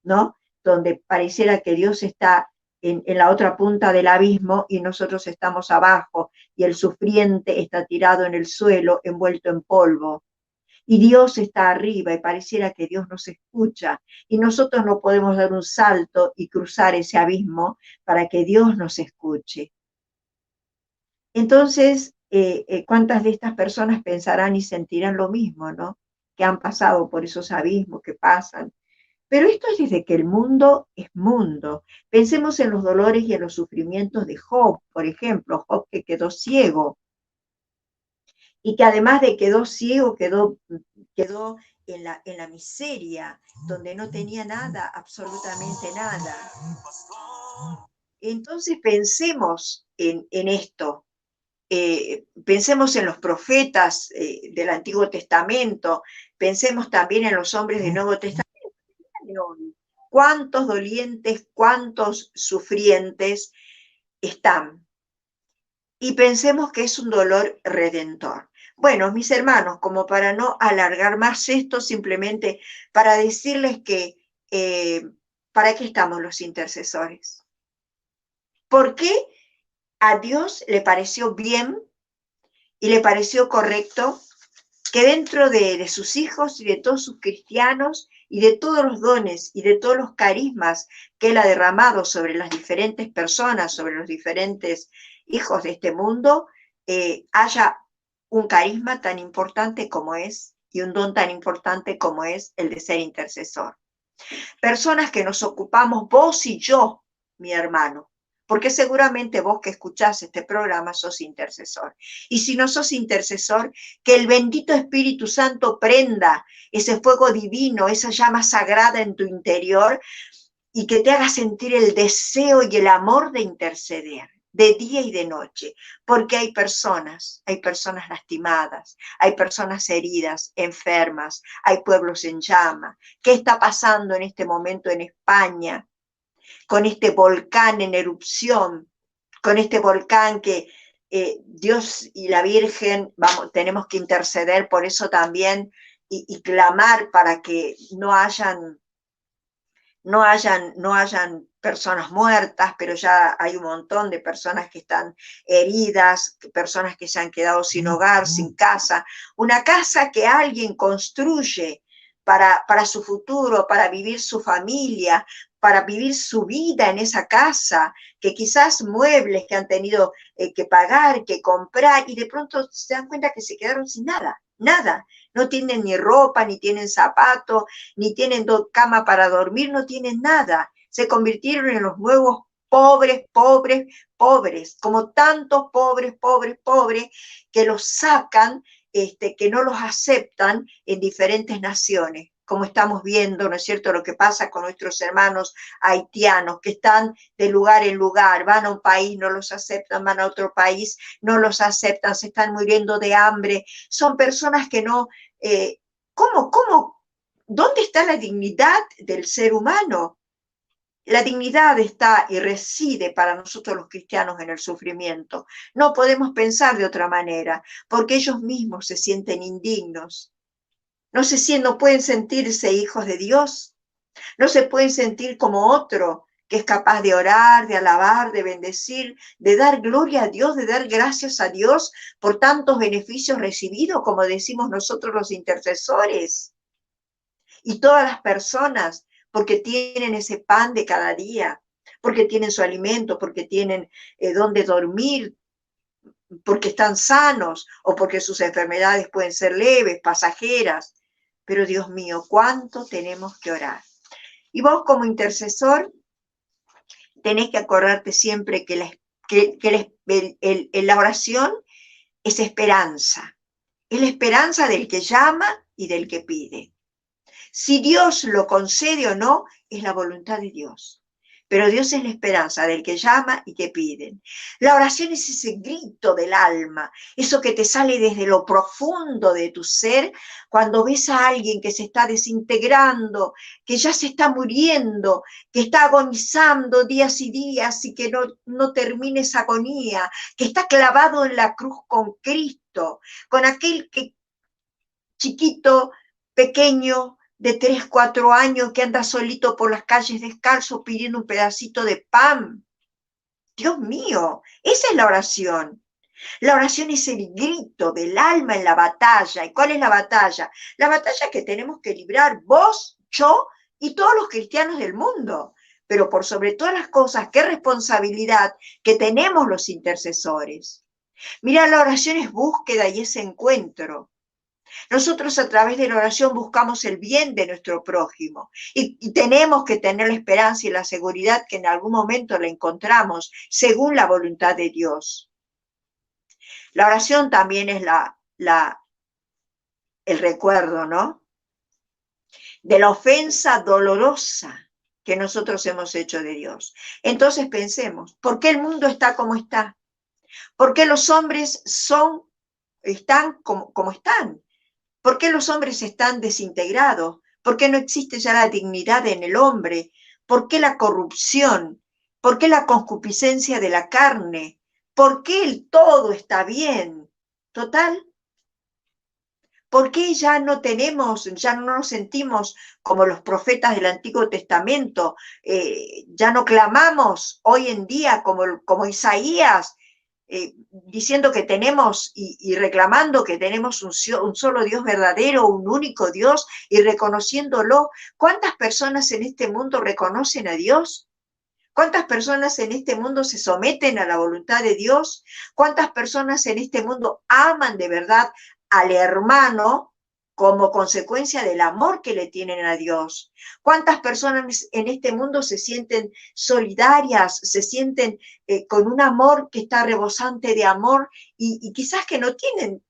¿no? Donde pareciera que Dios está en la otra punta del abismo y nosotros estamos abajo y el sufriente está tirado en el suelo envuelto en polvo. Y Dios está arriba y pareciera que Dios nos escucha y nosotros no podemos dar un salto y cruzar ese abismo para que Dios nos escuche. Entonces, ¿cuántas de estas personas pensarán y sentirán lo mismo, ¿no? Que han pasado por esos abismos que pasan. Pero esto es desde que el mundo es mundo. Pensemos en los dolores y en los sufrimientos de Job, por ejemplo, Job que quedó ciego y que además de quedó ciego, quedó en la miseria, donde no tenía nada, absolutamente nada. Entonces pensemos en esto. Pensemos en los profetas del Antiguo Testamento, pensemos también en los hombres del Nuevo Testamento. ¿Cuántos dolientes, cuántos sufrientes están? Y pensemos que es un dolor redentor. Bueno, mis hermanos, como para no alargar más esto, simplemente para decirles que ¿para qué estamos los intercesores? ¿Por qué a Dios le pareció bien y le pareció correcto que dentro de sus hijos y de todos sus cristianos y de todos los dones y de todos los carismas que Él ha derramado sobre las diferentes personas, sobre los diferentes hijos de este mundo, haya un carisma tan importante como es y un don tan importante como es el de ser intercesor? Personas que nos ocupamos, vos y yo, mi hermano, porque seguramente vos que escuchás este programa sos intercesor. Y si no sos intercesor, que el bendito Espíritu Santo prenda ese fuego divino, esa llama sagrada en tu interior y que te haga sentir el deseo y el amor de interceder de día y de noche, porque hay personas lastimadas, hay personas heridas, enfermas, hay pueblos en llama. ¿Qué está pasando en este momento en España? Con este volcán en erupción, con este volcán que Dios y la Virgen, tenemos que interceder por eso también y clamar para que no hayan personas muertas, pero ya hay un montón de personas que están heridas, personas que se han quedado sin hogar, sin casa. Una casa que alguien construye para su futuro, para vivir su familia, para vivir su vida en esa casa, que quizás muebles que han tenido que pagar, que comprar, y de pronto se dan cuenta que se quedaron sin nada, nada. No tienen ni ropa, ni tienen zapatos, ni tienen cama para dormir, no tienen nada. Se convirtieron en los nuevos pobres, como tantos pobres, que los sacan, que no los aceptan en diferentes naciones, como estamos viendo, ¿no es cierto?, lo que pasa con nuestros hermanos haitianos, que están de lugar en lugar, van a un país, no los aceptan, van a otro país, no los aceptan, se están muriendo de hambre. Son personas que no... ¿Dónde está la dignidad del ser humano? La dignidad está y reside para nosotros los cristianos en el sufrimiento. No podemos pensar de otra manera, porque ellos mismos se sienten indignos. No pueden sentirse hijos de Dios, no se pueden sentir como otro que es capaz de orar, de alabar, de bendecir, de dar gloria a Dios, de dar gracias a Dios por tantos beneficios recibidos, como decimos nosotros los intercesores. Y todas las personas, porque tienen ese pan de cada día, porque tienen su alimento, porque tienen dónde dormir, porque están sanos o porque sus enfermedades pueden ser leves, pasajeras. Pero Dios mío, ¿cuánto tenemos que orar? Y vos como intercesor tenés que acordarte siempre que la oración es esperanza. Es la esperanza del que llama y del que pide. Si Dios lo concede o no, es la voluntad de Dios. Pero Dios es la esperanza del que llama y que piden. La oración es ese grito del alma, eso que te sale desde lo profundo de tu ser cuando ves a alguien que se está desintegrando, que ya se está muriendo, que está agonizando días y días y que no termina esa agonía, que está clavado en la cruz con Cristo, con aquel que chiquito, pequeño, de 3, 4 años que anda solito por las calles descalzo pidiendo un pedacito de pan. Dios mío, esa es la oración. La oración es el grito del alma en la batalla. ¿Y cuál es la batalla? La batalla que tenemos que librar vos, yo y todos los cristianos del mundo. Pero por sobre todas las cosas, qué responsabilidad que tenemos los intercesores. Mira, la oración es búsqueda y es encuentro. Nosotros a través de la oración buscamos el bien de nuestro prójimo y tenemos que tener la esperanza y la seguridad que en algún momento la encontramos según la voluntad de Dios. La oración también es el recuerdo, ¿no? De la ofensa dolorosa que nosotros hemos hecho de Dios. Entonces pensemos, ¿por qué el mundo está como está? ¿Por qué los hombres están como están? ¿Por qué los hombres están desintegrados? ¿Por qué no existe ya la dignidad en el hombre? ¿Por qué la corrupción? ¿Por qué la concupiscencia de la carne? ¿Por qué el todo está bien? Total. ¿Por qué ya no nos sentimos como los profetas del Antiguo Testamento? Ya no clamamos hoy en día como Isaías, diciendo que tenemos y reclamando que tenemos un solo Dios verdadero, un único Dios, y reconociéndolo. ¿Cuántas personas en este mundo reconocen a Dios? ¿Cuántas personas en este mundo se someten a la voluntad de Dios? ¿Cuántas personas en este mundo aman de verdad al hermano como consecuencia del amor que le tienen a Dios? ¿Cuántas personas en este mundo se sienten solidarias, se sienten con un amor que está rebosante de amor y quizás que no tienen,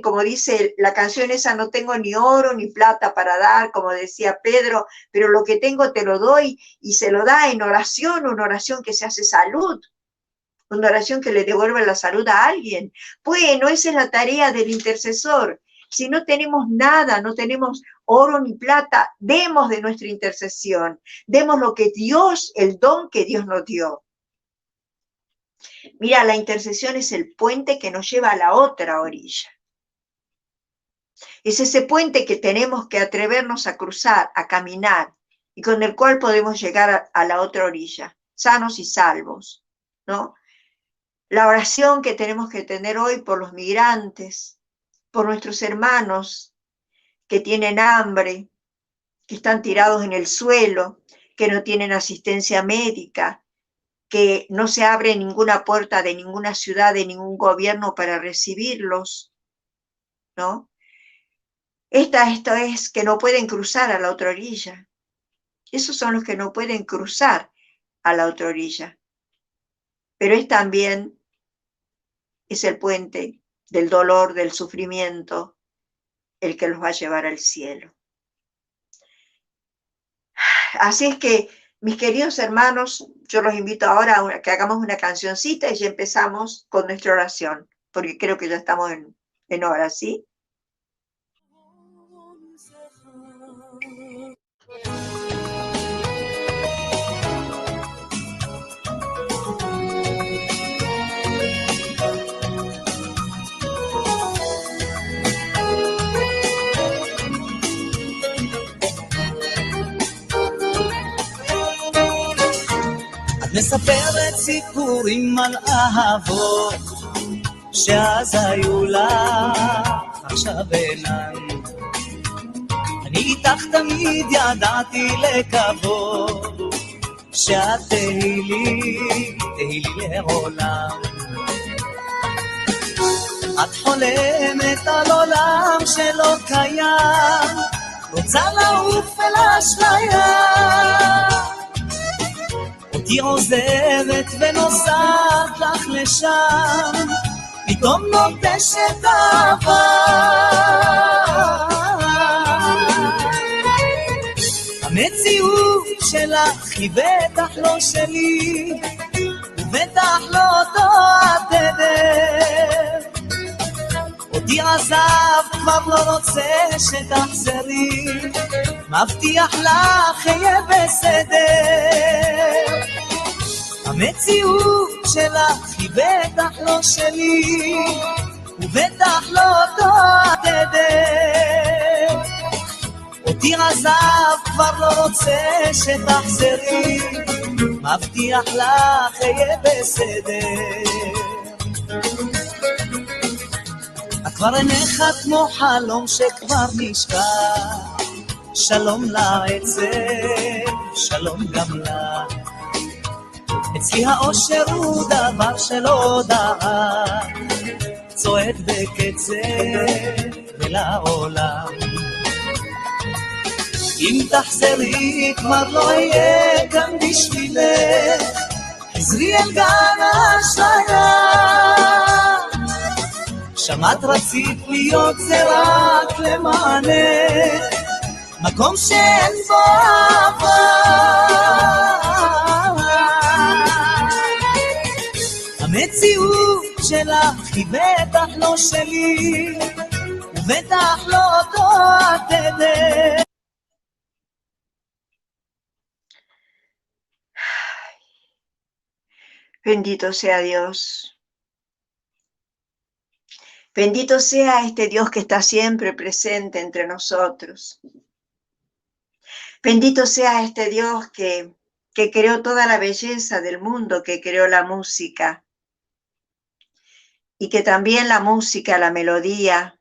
como dice la canción esa, no tengo ni oro ni plata para dar, como decía Pedro, pero lo que tengo te lo doy, y se lo da en oración, una oración que se hace salud, una oración que le devuelve la salud a alguien. Bueno, esa es la tarea del intercesor. Si no tenemos nada, no tenemos oro ni plata, demos de nuestra intercesión, demos lo que Dios, el don que Dios nos dio. Mira, la intercesión es el puente que nos lleva a la otra orilla. Es ese puente que tenemos que atrevernos a cruzar, a caminar, y con el cual podemos llegar a la otra orilla, sanos y salvos, ¿no? La oración que tenemos que tener hoy por los migrantes, por nuestros hermanos que tienen hambre, que están tirados en el suelo, que no tienen asistencia médica, que no se abre ninguna puerta de ninguna ciudad, de ningún gobierno para recibirlos, ¿no? Esto es que no pueden cruzar a la otra orilla. Esos son los que no pueden cruzar a la otra orilla. Pero es el puente del dolor, del sufrimiento, el que los va a llevar al cielo. Así es que, mis queridos hermanos, yo los invito ahora a que hagamos una cancioncita y ya empezamos con nuestra oración, porque creo que ya estamos en hora, ¿sí? מספרת סיפורים על אהבות שאז היו לך, עכשיו אינן. אני איתך תמיד ידעתי לקוות שאת תהי לי לעולם. את חולמת על עולם שלא קיים, רוצה לעוף אל האשליה, אותי עוזבת ונוסעת לך לשם, פתאום נוטשת אהבה. המציאות שלך היא בטח לא שלי, ובטח לא אותו התדר. אותי עזב, כבר לא רוצה שתחזרי, מבטיח לך יהיה בסדר. המציאות שלך היא בטח לא שלי, ובטח לא אותו התדר. אותי עזב כבר לא רוצה שתחזרי, מבטיח לך יהיה בסדר. את כבר עיניך כמו חלום שכבר נשכח, שלום לעצב, שלום גם לך. אצלי האושר הוא דבר שלא דעת, צועד בקצב ולעולם. אם תחזרי כבר לא אהיה כאן בשבילך, חזרי אל גן האשליה. שמעת רצית להיות זה רק למענך, מקום שאין בו אהבה. המציאות שלך היא בטח לא שלי, ובטח לא אותו התדר. Bendito sea Dios. Bendito sea este Dios que está siempre presente entre nosotros. Bendito sea este Dios que creó toda la belleza del mundo, que creó la música. Y que también la música, la melodía,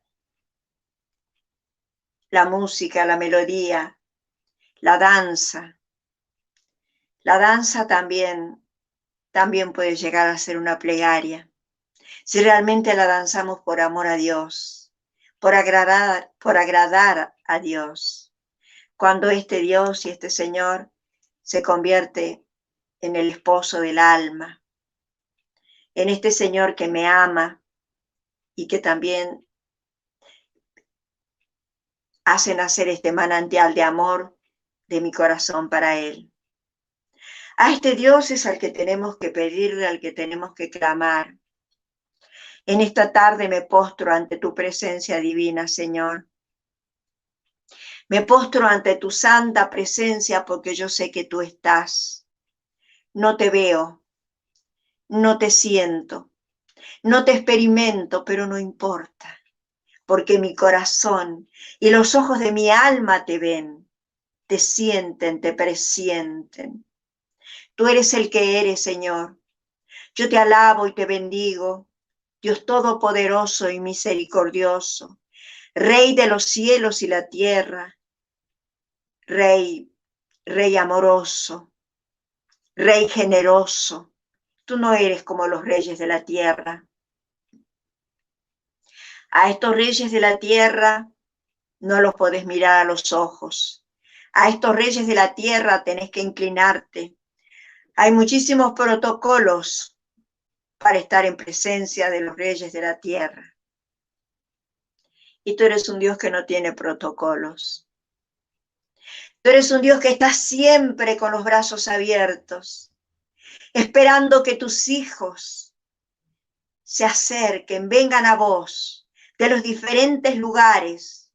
la danza también puede llegar a ser una plegaria. Si realmente la danzamos por amor a Dios, por agradar a Dios. Cuando este Dios y este Señor se convierte en el esposo del alma, en este Señor que me ama y que también hace nacer este manantial de amor de mi corazón para Él. A este Dios es al que tenemos que pedirle, al que tenemos que clamar. En esta tarde me postro ante tu presencia divina, Señor. Me postro ante tu santa presencia porque yo sé que tú estás. No te veo, no te siento, no te experimento, pero no importa, porque mi corazón y los ojos de mi alma te ven, te sienten, te presienten. Tú eres el que eres, Señor. Yo te alabo y te bendigo, Dios todopoderoso y misericordioso, Rey de los cielos y la tierra, Rey amoroso, Rey generoso. Tú no eres como los reyes de la tierra. A estos reyes de la tierra no los podés mirar a los ojos. A estos reyes de la tierra tenés que inclinarte. Hay muchísimos protocolos para estar en presencia de los reyes de la tierra. Y tú eres un Dios que no tiene protocolos. Tú eres un Dios que está siempre con los brazos abiertos, esperando que tus hijos se acerquen, vengan a vos de los diferentes lugares,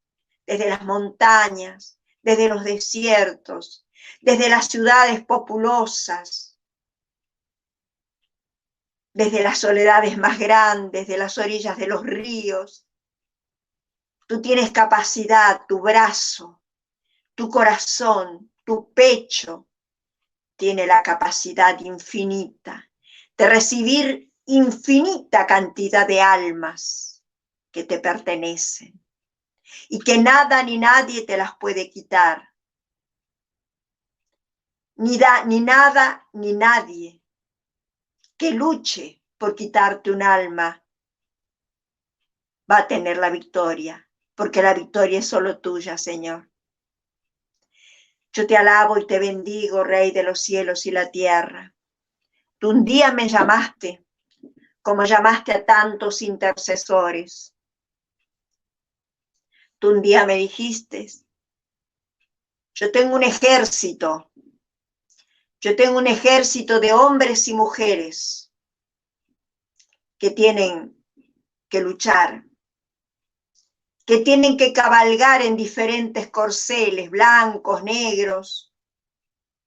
desde las montañas, desde los desiertos, desde las ciudades populosas, desde las soledades más grandes, de las orillas de los ríos. Tú tienes capacidad, tu brazo, tu corazón, tu pecho, tiene la capacidad infinita de recibir infinita cantidad de almas que te pertenecen y que nada ni nadie te las puede quitar. Ni nada ni nadie que luche por quitarte un alma va a tener la victoria, porque la victoria es solo tuya, Señor. Yo te alabo y te bendigo, Rey de los cielos y la tierra. Tú un día me llamaste, como llamaste a tantos intercesores. Tú un día me dijiste, yo tengo un ejército. Yo tengo un ejército de hombres y mujeres que tienen que luchar, que tienen que cabalgar en diferentes corceles, blancos, negros,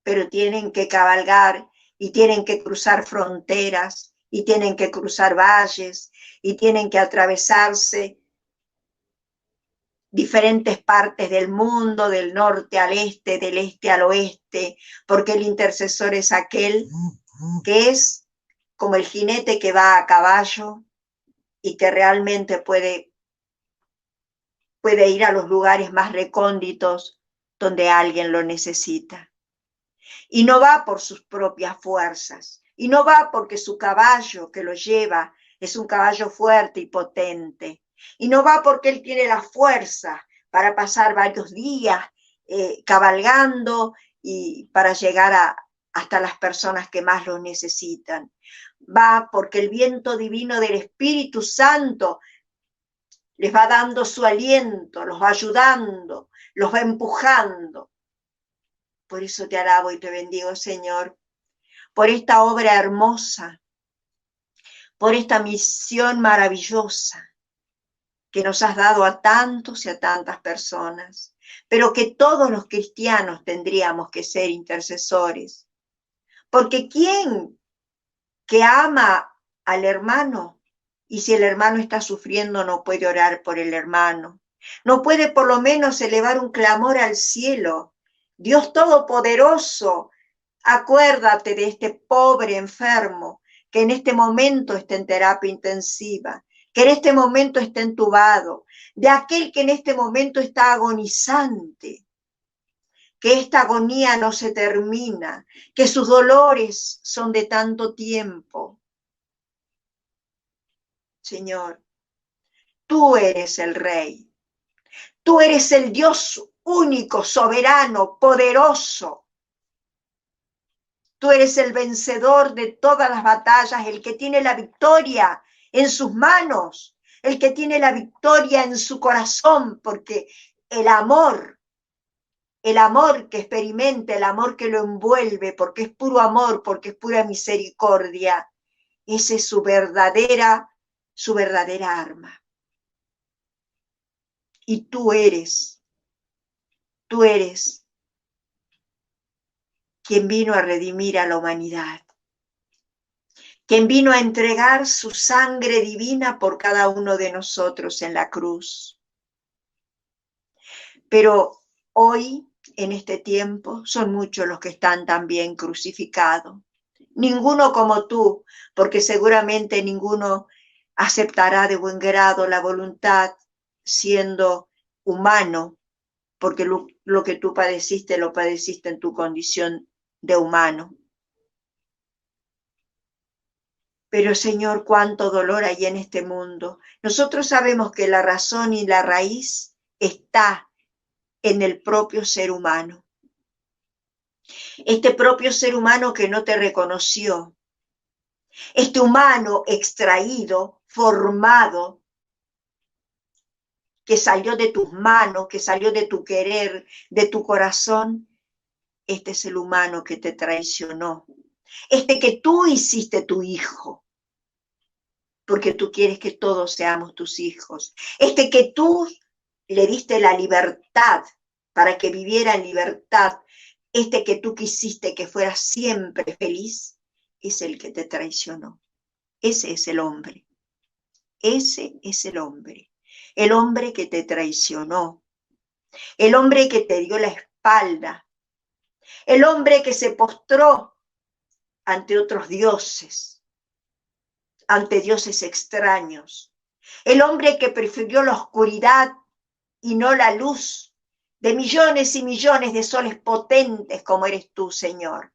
pero tienen que cabalgar y tienen que cruzar fronteras, y tienen que cruzar valles, y tienen que atravesarse diferentes partes del mundo, del norte al este, del este al oeste, porque el intercesor es aquel que es como el jinete que va a caballo y que realmente puede ir a los lugares más recónditos donde alguien lo necesita. Y no va por sus propias fuerzas, y no va porque su caballo que lo lleva es un caballo fuerte y potente, y no va porque él tiene la fuerza para pasar varios días cabalgando y para llegar hasta las personas que más lo necesitan. Va porque el viento divino del Espíritu Santo les va dando su aliento, los va ayudando, los va empujando. Por eso te alabo y te bendigo, Señor, por esta obra hermosa, por esta misión maravillosa que nos has dado a tantos y a tantas personas, pero que todos los cristianos tendríamos que ser intercesores. Porque ¿quién que ama al hermano y si el hermano está sufriendo no puede orar por el hermano? No puede por lo menos elevar un clamor al cielo. Dios Todopoderoso, acuérdate de este pobre enfermo que en este momento está en terapia intensiva, que en este momento está entubado, de aquel que en este momento está agonizante, que esta agonía no se termina, que sus dolores son de tanto tiempo. Señor, tú eres el Rey, tú eres el Dios único, soberano, poderoso. Tú eres el vencedor de todas las batallas, el que tiene la victoria en sus manos, el que tiene la victoria en su corazón, porque el amor que experimenta, el amor que lo envuelve, porque es puro amor, porque es pura misericordia, esa es su verdadera arma. Y tú eres quien vino a redimir a la humanidad, quien vino a entregar su sangre divina por cada uno de nosotros en la cruz. Pero hoy, en este tiempo, son muchos los que están también crucificados. Ninguno como tú, porque seguramente ninguno aceptará de buen grado la voluntad siendo humano, porque lo que tú padeciste, lo padeciste en tu condición de humano. Pero Señor, cuánto dolor hay en este mundo. Nosotros sabemos que la razón y la raíz está en el propio ser humano. Este propio ser humano que no te reconoció. Este humano extraído, formado, que salió de tus manos, que salió de tu querer, de tu corazón. Este es el humano que te traicionó. Este que tú hiciste tu hijo, porque tú quieres que todos seamos tus hijos. Este que tú le diste la libertad para que viviera en libertad. Este que tú quisiste que fuera siempre feliz, es el que te traicionó. Ese es el hombre. Ese es el hombre. El hombre que te traicionó. El hombre que te dio la espalda. El hombre que se postró ante otros dioses, ante dioses extraños. El hombre que prefirió la oscuridad y no la luz de millones y millones de soles potentes como eres tú, Señor.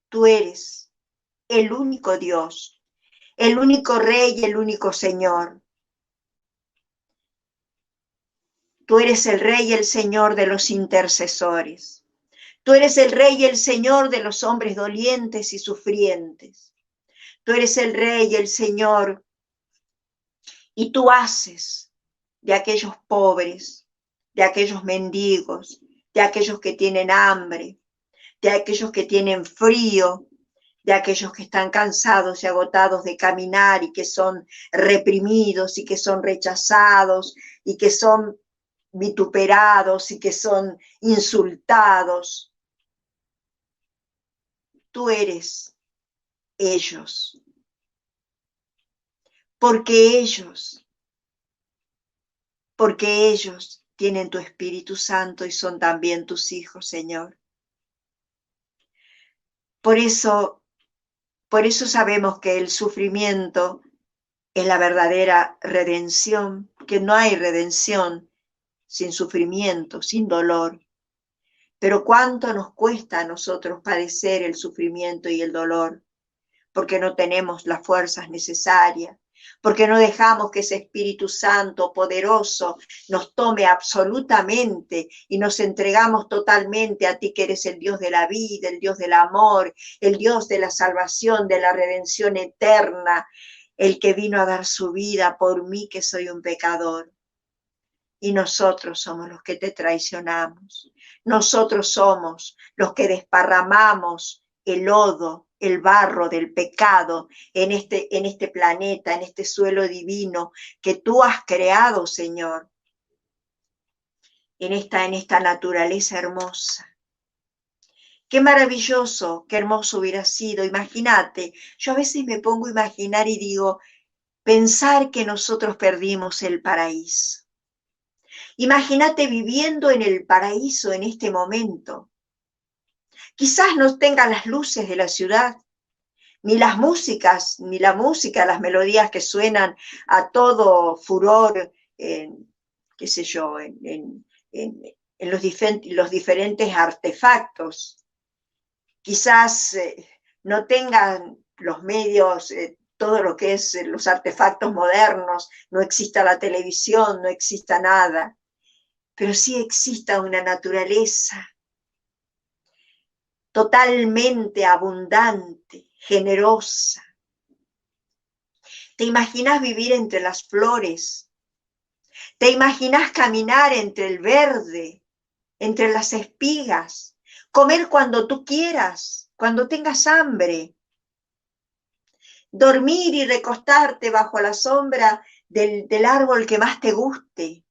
Tú eres el único Dios, el único Rey y el único Señor. Tú eres el Rey y el Señor de los intercesores. Tú eres el Rey y el Señor de los hombres dolientes y sufrientes. Tú eres el Rey y el Señor, y tú haces de aquellos pobres, de aquellos mendigos, de aquellos que tienen hambre, de aquellos que tienen frío, de aquellos que están cansados y agotados de caminar y que son reprimidos y que son rechazados y que son vituperados y que son insultados. Tú eres ellos, porque ellos porque ellos tienen tu Espíritu Santo y son también tus hijos, Señor. Por eso sabemos que el sufrimiento es la verdadera redención, que no hay redención sin sufrimiento, sin dolor. Pero cuánto nos cuesta a nosotros padecer el sufrimiento y el dolor, porque no tenemos las fuerzas necesarias, porque no dejamos que ese Espíritu Santo poderoso nos tome absolutamente y nos entregamos totalmente a ti, que eres el Dios de la vida, el Dios del amor, el Dios de la salvación, de la redención eterna, el que vino a dar su vida por mí, que soy un pecador. Y nosotros somos los que te traicionamos. Nosotros somos los que desparramamos el lodo, el barro del pecado en este planeta, en este suelo divino que tú has creado, Señor, en esta naturaleza hermosa. Qué maravilloso, qué hermoso hubiera sido. Imagínate, yo a veces me pongo a imaginar y digo, pensar que nosotros perdimos el paraíso. Imagínate viviendo en el paraíso en este momento. Quizás no tengan las luces de la ciudad, ni las músicas, ni la música, las melodías que suenan a todo furor, qué sé yo, en los diferentes artefactos. Quizás no tengan los medios, todo lo que es los artefactos modernos, no exista la televisión, no exista nada. Pero sí exista una naturaleza totalmente abundante, generosa. ¿Te imaginas vivir entre las flores? ¿Te imaginas caminar entre el verde, entre las espigas? Comer cuando tú quieras, cuando tengas hambre. Dormir y recostarte bajo la sombra del árbol que más te guste.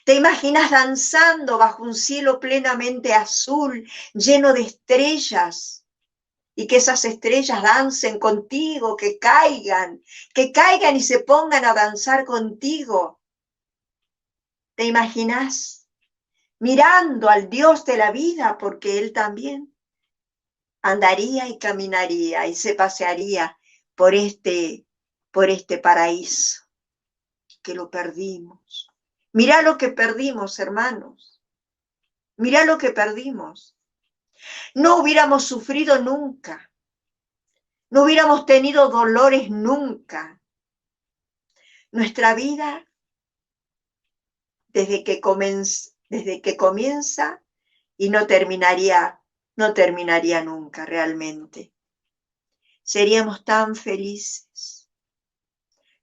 ¿Te imaginas danzando bajo un cielo plenamente azul, lleno de estrellas? Y que esas estrellas dancen contigo, que caigan y se pongan a danzar contigo. ¿Te imaginas mirando al Dios de la vida? Porque Él también andaría y caminaría y se pasearía por este paraíso que lo perdimos. Mirá lo que perdimos, hermanos. Mirá lo que perdimos. No hubiéramos sufrido nunca. No hubiéramos tenido dolores nunca. Nuestra vida, desde que comienza y no terminaría nunca realmente. Seríamos tan felices.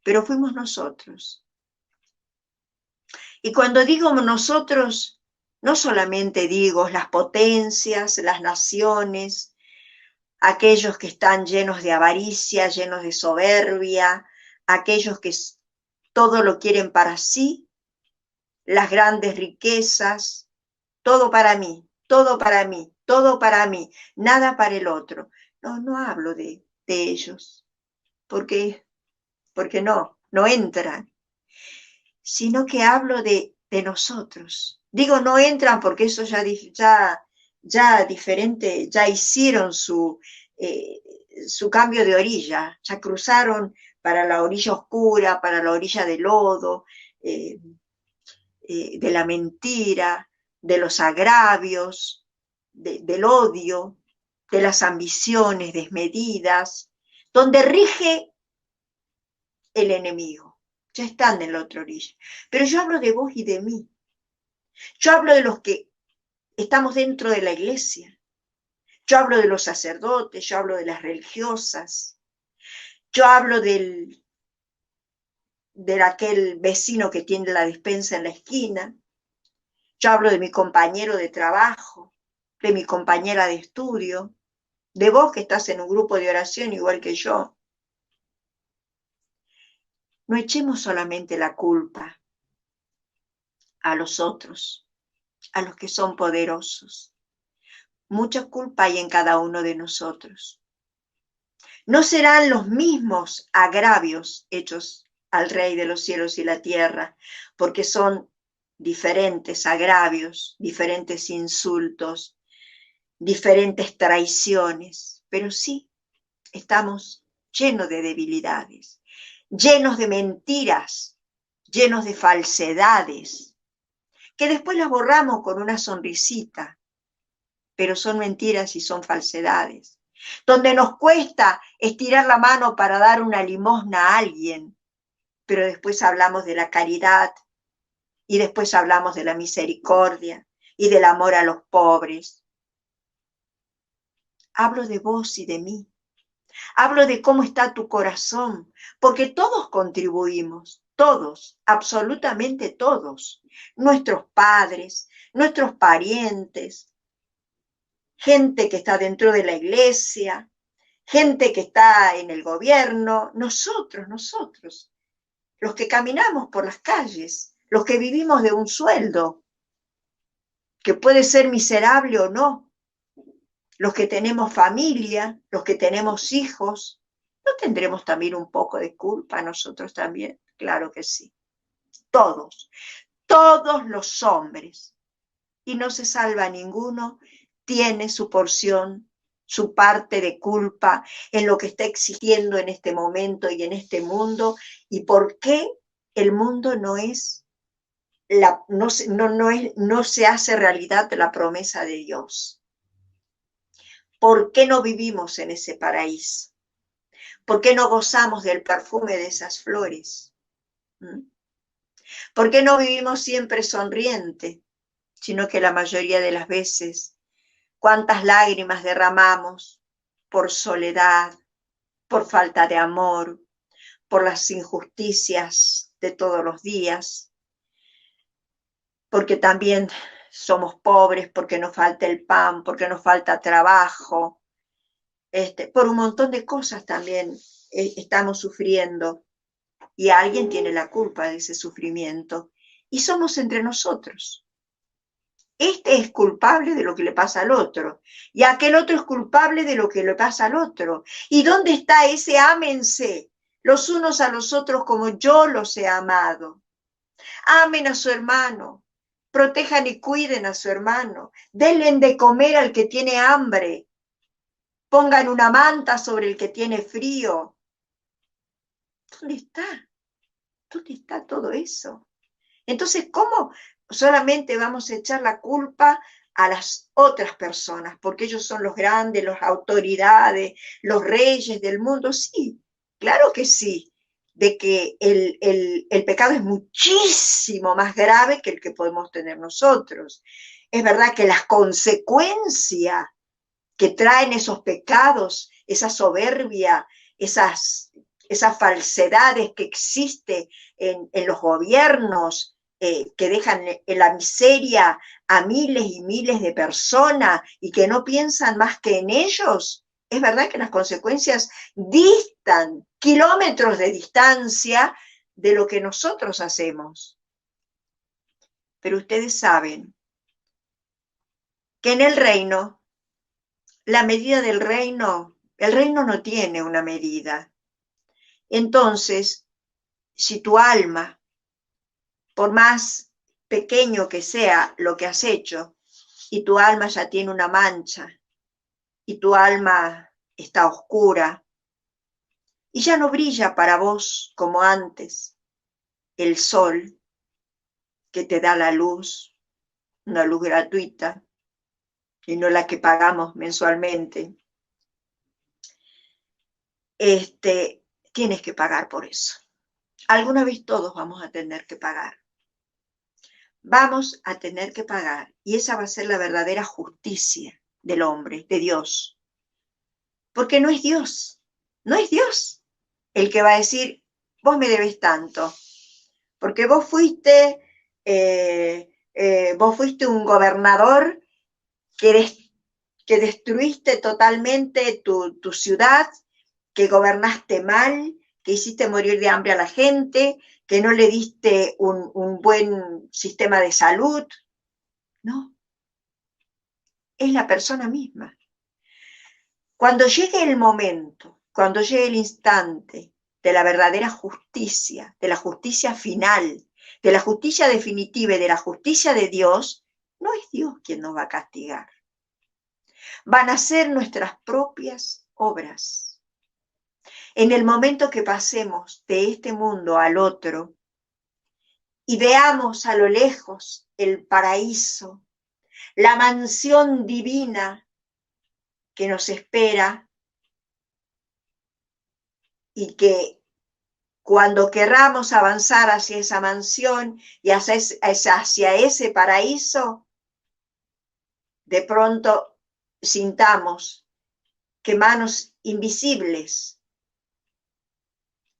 Pero fuimos nosotros. Y cuando digo nosotros, no solamente digo las potencias, las naciones, aquellos que están llenos de avaricia, llenos de soberbia, aquellos que todo lo quieren para sí, las grandes riquezas, todo para mí, todo para mí, todo para mí, nada para el otro. No hablo de ellos, porque no entran. Sino que hablo de nosotros. Digo, no entran porque eso ya diferente, ya hicieron su cambio de orilla, ya cruzaron para la orilla oscura, para la orilla del lodo, de la mentira, de los agravios, del odio, de las ambiciones desmedidas, donde rige el enemigo. Ya están en la otra orilla. Pero yo hablo de vos y de mí. Yo hablo de los que estamos dentro de la iglesia. Yo hablo de los sacerdotes, yo hablo de las religiosas. Yo hablo de aquel vecino que tiene la despensa en la esquina. Yo hablo de mi compañero de trabajo, de mi compañera de estudio, de vos que estás en un grupo de oración igual que yo. No echemos solamente la culpa a los otros, a los que son poderosos. Mucha culpa hay en cada uno de nosotros. No serán los mismos agravios hechos al Rey de los cielos y la tierra, porque son diferentes agravios, diferentes insultos, diferentes traiciones, pero sí estamos llenos de debilidades, llenos de mentiras, llenos de falsedades, que después las borramos con una sonrisita, pero son mentiras y son falsedades, donde nos cuesta estirar la mano para dar una limosna a alguien, pero después hablamos de la caridad, y después hablamos de la misericordia y del amor a los pobres. Hablo de vos y de mí. Hablo de cómo está tu corazón, porque todos contribuimos, todos, absolutamente todos. Nuestros padres, nuestros parientes, gente que está dentro de la iglesia, gente que está en el gobierno, nosotros, los que caminamos por las calles, los que vivimos de un sueldo, que puede ser miserable o no, los que tenemos familia, los que tenemos hijos, ¿no tendremos también un poco de culpa nosotros también? Claro que sí. Todos los hombres, y no se salva ninguno, tiene su porción, su parte de culpa en lo que está existiendo en este momento y en este mundo, y por qué el mundo no se hace realidad la promesa de Dios. ¿Por qué no vivimos en ese paraíso? ¿Por qué no gozamos del perfume de esas flores? ¿Por qué no vivimos siempre sonriente? Sino que la mayoría de las veces, cuántas lágrimas derramamos por soledad, por falta de amor, por las injusticias de todos los días, porque también somos pobres, porque nos falta el pan, porque nos falta trabajo, por un montón de cosas también estamos sufriendo, y alguien tiene la culpa de ese sufrimiento, y somos entre nosotros. Este es culpable de lo que le pasa al otro, y aquel otro es culpable de lo que le pasa al otro. ¿Y dónde está ese ámense los unos a los otros como yo los he amado? Amen a su hermano, protejan y cuiden a su hermano, denle de comer al que tiene hambre, pongan una manta sobre el que tiene frío. ¿Dónde está? ¿Dónde está todo eso? Entonces, ¿cómo solamente vamos a echar la culpa a las otras personas? Porque ellos son los grandes, las autoridades, los reyes del mundo. Sí, claro que sí, de que el pecado es muchísimo más grave que el que podemos tener nosotros. Es verdad que las consecuencias que traen esos pecados, esa soberbia, esas falsedades que existen en los gobiernos, que dejan en la miseria a miles y miles de personas y que no piensan más que en ellos, es verdad que las consecuencias distan kilómetros de distancia de lo que nosotros hacemos. Pero ustedes saben que en el reino, la medida del reino, el reino no tiene una medida. Entonces, si tu alma, por más pequeño que sea lo que has hecho, y tu alma ya tiene una mancha, y tu alma está oscura, y ya no brilla para vos como antes el sol que te da la luz, una luz gratuita, y no la que pagamos mensualmente, tienes que pagar por eso. Alguna vez todos vamos a tener que pagar. Vamos a tener que pagar, y esa va a ser la verdadera justicia del hombre, de Dios. Porque no es Dios el que va a decir, vos me debes tanto, porque vos fuiste un gobernador que destruiste totalmente tu ciudad, que gobernaste mal, que hiciste morir de hambre a la gente, que no le diste un buen sistema de salud. No, es la persona misma. Cuando llegue el momento, cuando llegue el instante de la verdadera justicia, de la justicia final, de la justicia definitiva y de la justicia de Dios, no es Dios quien nos va a castigar. Van a ser nuestras propias obras. En el momento que pasemos de este mundo al otro y veamos a lo lejos el paraíso, la mansión divina que nos espera y que cuando querramos avanzar hacia esa mansión y hacia ese paraíso, de pronto sintamos que manos invisibles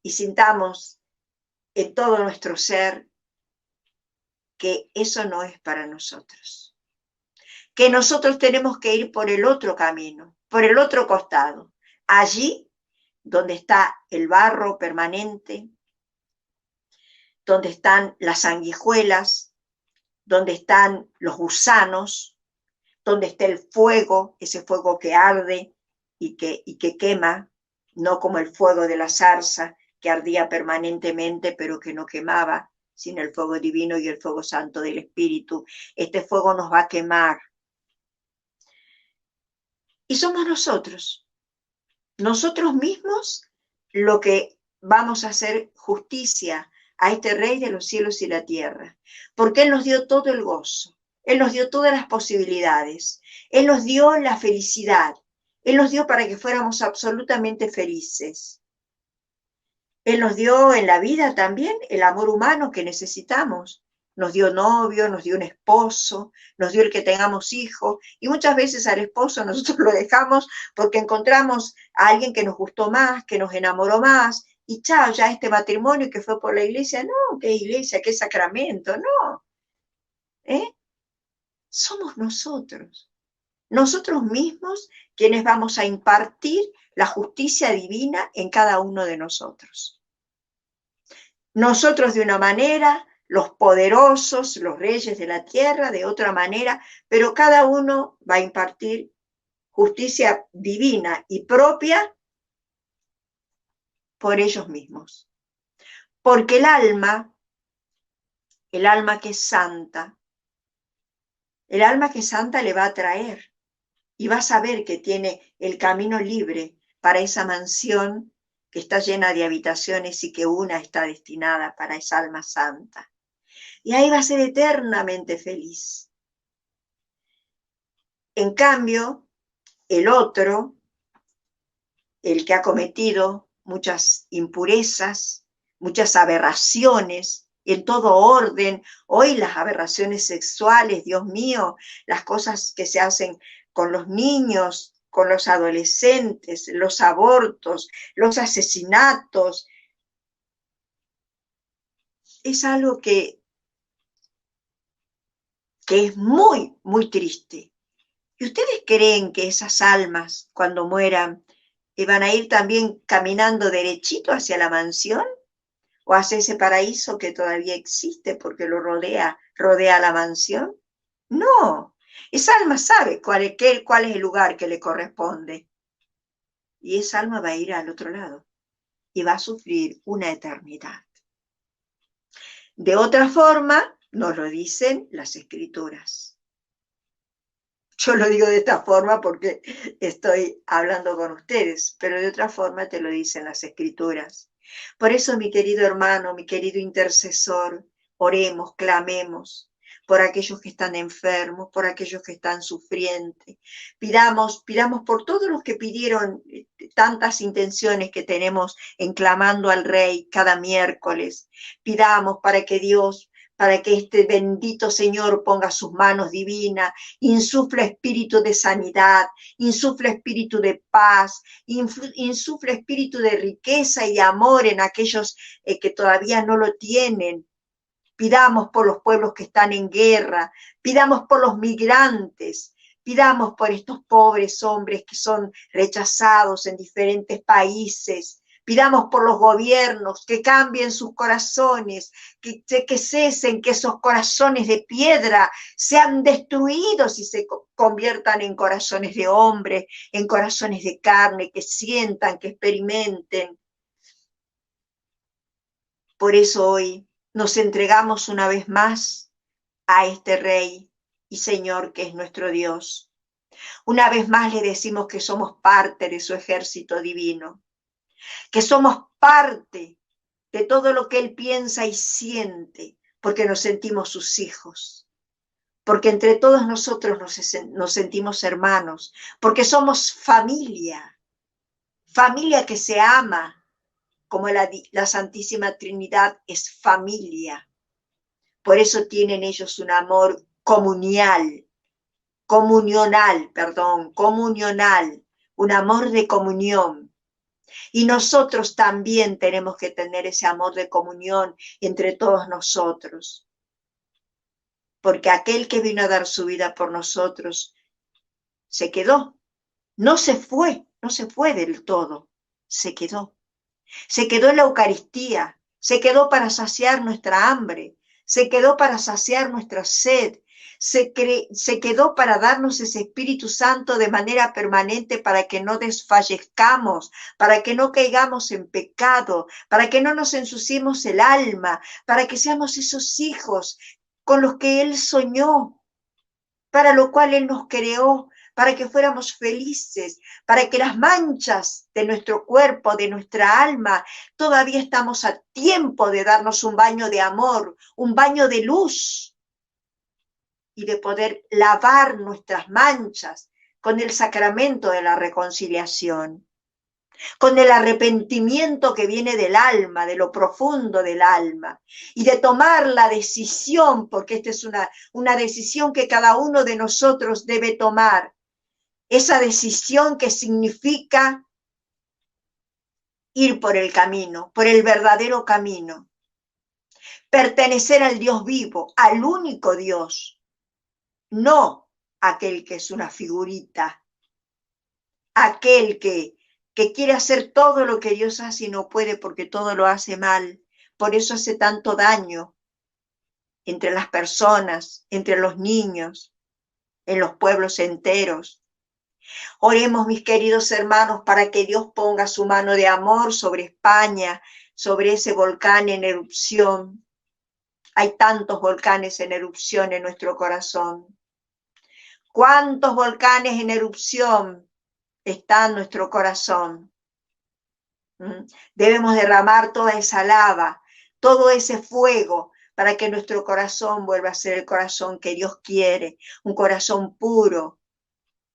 y sintamos en todo nuestro ser que eso no es para nosotros. Que nosotros tenemos que ir por el otro camino, por el otro costado. Allí donde está el barro permanente, donde están las sanguijuelas, donde están los gusanos, donde está el fuego, ese fuego que arde y que quema, no como el fuego de la zarza que ardía permanentemente pero que no quemaba, sino el fuego divino y el fuego santo del Espíritu. Este fuego nos va a quemar. Y somos nosotros mismos, lo que vamos a hacer justicia a este Rey de los cielos y la tierra, porque Él nos dio todo el gozo, Él nos dio todas las posibilidades, Él nos dio la felicidad, Él nos dio para que fuéramos absolutamente felices. Él nos dio en la vida también el amor humano que necesitamos. Nos dio novio, nos dio un esposo, nos dio el que tengamos hijos, y muchas veces al esposo nosotros lo dejamos porque encontramos a alguien que nos gustó más, que nos enamoró más, y chao, ya este matrimonio que fue por la iglesia, no, qué iglesia, qué sacramento, no. Somos nosotros mismos quienes vamos a impartir la justicia divina en cada uno de nosotros. Nosotros de una manera, los poderosos, los reyes de la tierra de otra manera, pero cada uno va a impartir justicia divina y propia por ellos mismos. Porque el alma que es santa, le va a traer y va a saber que tiene el camino libre para esa mansión que está llena de habitaciones y que una está destinada para esa alma santa. Y ahí va a ser eternamente feliz. En cambio, el otro, el que ha cometido muchas impurezas, muchas aberraciones, en todo orden, hoy las aberraciones sexuales, Dios mío, las cosas que se hacen con los niños, con los adolescentes, los abortos, los asesinatos, es algo que es muy, muy triste. ¿Y ustedes creen que esas almas, cuando mueran, van a ir también caminando derechito hacia la mansión? ¿O hacia ese paraíso que todavía existe porque lo rodea la mansión? No, esa alma sabe cuál es el lugar que le corresponde. Y esa alma va a ir al otro lado y va a sufrir una eternidad. De otra forma, nos lo dicen las Escrituras. Yo lo digo de esta forma porque estoy hablando con ustedes, pero de otra forma te lo dicen las Escrituras. Por eso, mi querido hermano, mi querido intercesor, oremos, clamemos por aquellos que están enfermos, por aquellos que están sufrientes. Pidamos por todos los que pidieron tantas intenciones que tenemos en clamando al Rey cada miércoles. Pidamos para que Dios, para que este bendito Señor ponga sus manos divinas, insufle espíritu de sanidad, insufle espíritu de paz, insufle espíritu de riqueza y amor en aquellos que todavía no lo tienen. Pidamos por los pueblos que están en guerra, pidamos por los migrantes, pidamos por estos pobres hombres que son rechazados en diferentes países. Pidamos por los gobiernos que cambien sus corazones, que cesen, que esos corazones de piedra sean destruidos y se conviertan en corazones de hombre, en corazones de carne, que sientan, que experimenten Por eso hoy nos entregamos una vez más a este Rey y Señor que es nuestro Dios. Una vez más le decimos que somos parte de su ejército divino, que somos parte de todo lo que Él piensa y siente, porque nos sentimos sus hijos, porque entre todos nosotros nos sentimos hermanos, porque somos familia, familia que se ama, como la Santísima Trinidad es familia. Por eso tienen ellos un amor comunional, un amor de comunión. Y nosotros también tenemos que tener ese amor de comunión entre todos nosotros. Porque aquel que vino a dar su vida por nosotros se quedó. No se fue del todo, se quedó. Se quedó en la Eucaristía, se quedó para saciar nuestra hambre, se quedó para saciar nuestra sed, se quedó para darnos ese Espíritu Santo de manera permanente para que no desfallezcamos, para que no caigamos en pecado, para que no nos ensuciemos el alma, para que seamos esos hijos con los que Él soñó, para lo cual Él nos creó, para que fuéramos felices, para que las manchas de nuestro cuerpo, de nuestra alma, todavía estamos a tiempo de darnos un baño de amor, un baño de luz y de poder lavar nuestras manchas con el sacramento de la reconciliación, con el arrepentimiento que viene del alma, de lo profundo del alma, y de tomar la decisión, porque esta es una decisión que cada uno de nosotros debe tomar, esa decisión que significa ir por el camino, por el verdadero camino, pertenecer al Dios vivo, al único Dios, no aquel que es una figurita, aquel que quiere hacer todo lo que Dios hace y no puede porque todo lo hace mal. Por eso hace tanto daño entre las personas, entre los niños, en los pueblos enteros. Oremos, mis queridos hermanos, para que Dios ponga su mano de amor sobre España, sobre ese volcán en erupción. Hay tantos volcanes en erupción en nuestro corazón. ¿Cuántos volcanes en erupción está en nuestro corazón? Debemos derramar toda esa lava, todo ese fuego, para que nuestro corazón vuelva a ser el corazón que Dios quiere, un corazón puro,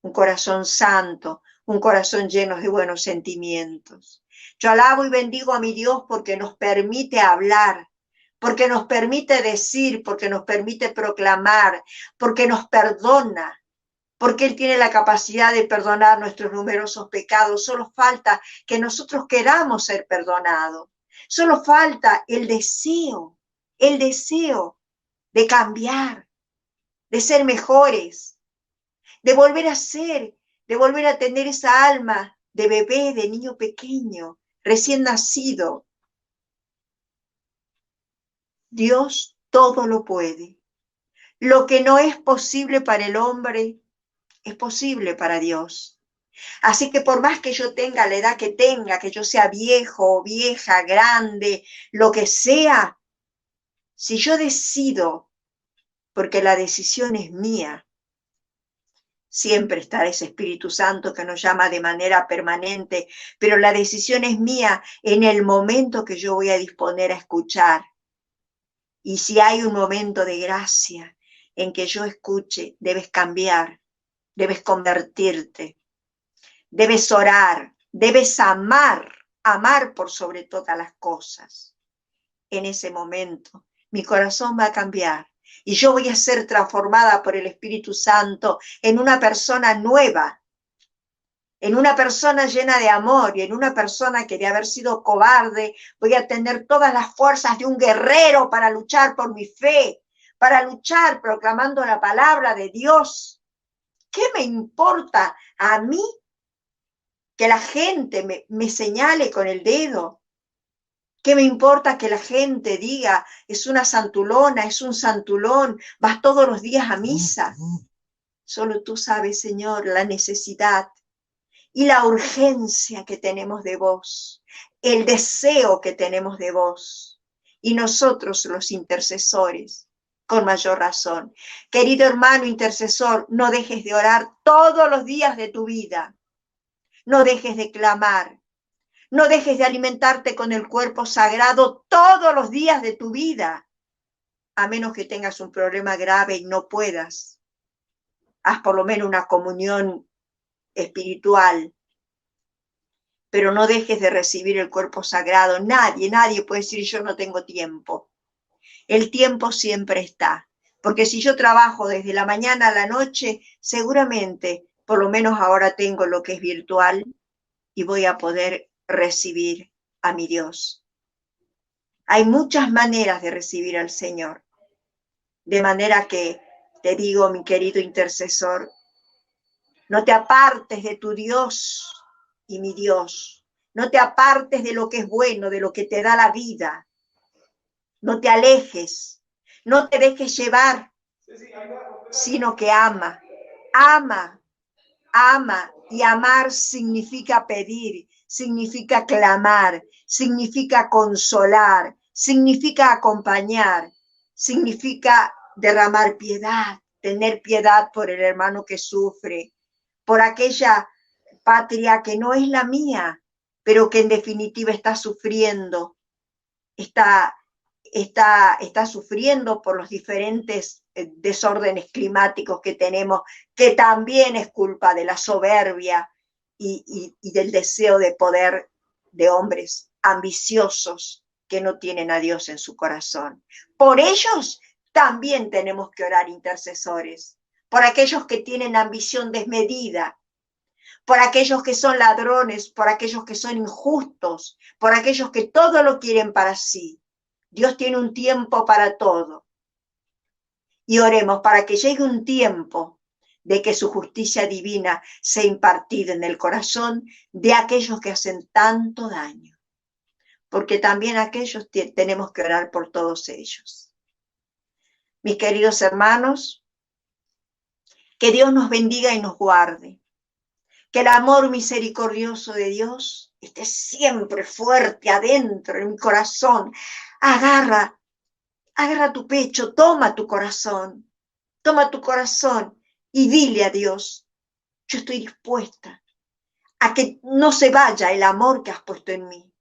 un corazón santo, un corazón lleno de buenos sentimientos. Yo alabo y bendigo a mi Dios porque nos permite hablar, porque nos permite decir, porque nos permite proclamar, porque nos perdona, porque Él tiene la capacidad de perdonar nuestros numerosos pecados. Solo falta que nosotros queramos ser perdonados. Solo falta el deseo de cambiar, de ser mejores, de volver a ser, de volver a tener esa alma de bebé, de niño pequeño, recién nacido. Dios todo lo puede. Lo que no es posible para el hombre, es posible para Dios. Así que por más que yo tenga la edad que tenga, que yo sea viejo o vieja, grande, lo que sea, si yo decido, porque la decisión es mía, siempre estará ese Espíritu Santo que nos llama de manera permanente, pero la decisión es mía en el momento que yo voy a disponer a escuchar. Y si hay un momento de gracia en que yo escuche, debes cambiar, debes convertirte, debes orar, debes amar por sobre todas las cosas. En ese momento, mi corazón va a cambiar y yo voy a ser transformada por el Espíritu Santo en una persona nueva, en una persona llena de amor y en una persona que de haber sido cobarde, voy a tener todas las fuerzas de un guerrero para luchar por mi fe, para luchar proclamando la palabra de Dios. ¿Qué me importa a mí que la gente me señale con el dedo? ¿Qué me importa que la gente diga, es una santulona, es un santulón, vas todos los días a misa? Solo tú sabes, Señor, la necesidad y la urgencia que tenemos de vos, el deseo que tenemos de vos. y nosotros los intercesores, con mayor razón. Querido hermano intercesor, no dejes de orar todos los días de tu vida. No dejes de clamar. No dejes de alimentarte con el cuerpo sagrado todos los días de tu vida, a menos que tengas un problema grave y no puedas. Haz por lo menos una comunión espiritual, pero no dejes de recibir el cuerpo sagrado. Nadie puede decir yo no tengo tiempo. El tiempo siempre está, porque si yo trabajo desde la mañana a la noche, seguramente, por lo menos ahora tengo lo que es virtual y voy a poder recibir a mi Dios. Hay muchas maneras de recibir al Señor, de manera que te digo, mi querido intercesor, no te apartes de tu Dios y mi Dios, no te apartes de lo que es bueno, de lo que te da la vida, no te alejes, no te dejes llevar, sino que ama, y amar significa pedir, significa clamar, significa consolar, significa acompañar, significa derramar piedad, tener piedad por el hermano que sufre, por aquella patria que no es la mía, pero que en definitiva está sufriendo, está sufriendo por los diferentes desórdenes climáticos que tenemos, que también es culpa de la soberbia y del deseo de poder de hombres ambiciosos que no tienen a Dios en su corazón. Por ellos también tenemos que orar intercesores, por aquellos que tienen ambición desmedida, por aquellos que son ladrones, por aquellos que son injustos, por aquellos que todo lo quieren para sí. Dios tiene un tiempo para todo. Y oremos para que llegue un tiempo de que su justicia divina sea impartida en el corazón de aquellos que hacen tanto daño. Porque también aquellos tenemos que orar por todos ellos. Mis queridos hermanos, que Dios nos bendiga y nos guarde. Que el amor misericordioso de Dios esté siempre fuerte adentro en mi corazón. Agarra tu pecho, toma tu corazón y dile a Dios, yo estoy dispuesta a que no se vaya el amor que has puesto en mí.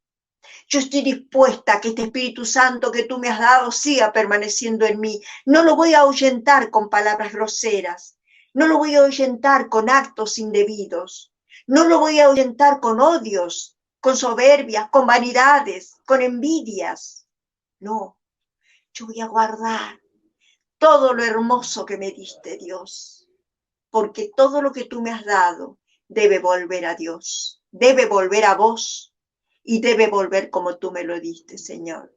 Yo estoy dispuesta a que este Espíritu Santo que tú me has dado siga permaneciendo en mí. No lo voy a ahuyentar con palabras groseras, no lo voy a ahuyentar con actos indebidos, no lo voy a ahuyentar con odios, con soberbias, con vanidades, con envidias. No, yo voy a guardar todo lo hermoso que me diste, Dios, porque todo lo que tú me has dado debe volver a Dios, debe volver a vos y debe volver como tú me lo diste, Señor.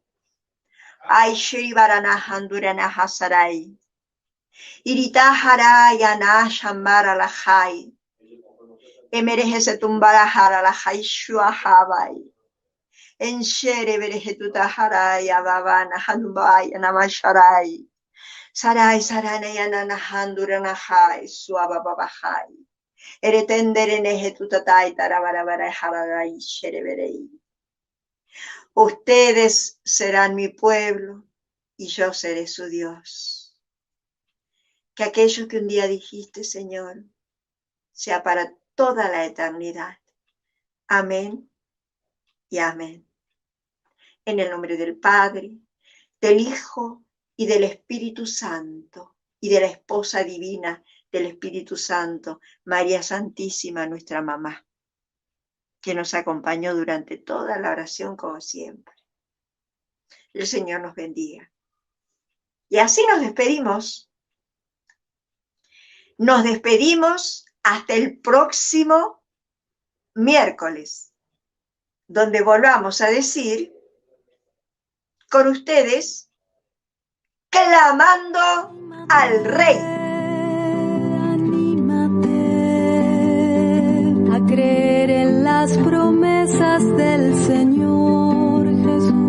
Ay, Shri Varanahandurana Hasarai, Iritaharay Anashamara Lahai, Emerejese Tumbarahara Lahai Shuahabai. En Shere Berejetutaharay Ababana Hanubay Anamasharay Saray Saranayana Handuranahai Suababahai Eretendere Nejetutatai Tarabarabara Hararay Shereberei. Ustedes serán mi pueblo y yo seré su Dios. Que aquello que un día dijiste, Señor, sea para toda la eternidad. Amén y amén. En el nombre del Padre, del Hijo y del Espíritu Santo, y de la Esposa Divina del Espíritu Santo, María Santísima, nuestra mamá, que nos acompañó durante toda la oración como siempre. El Señor nos bendiga. Y así nos despedimos. Nos despedimos hasta el próximo miércoles, donde volvamos a decir con ustedes, clamando al Rey. Anímate a creer en las promesas del Señor Jesús.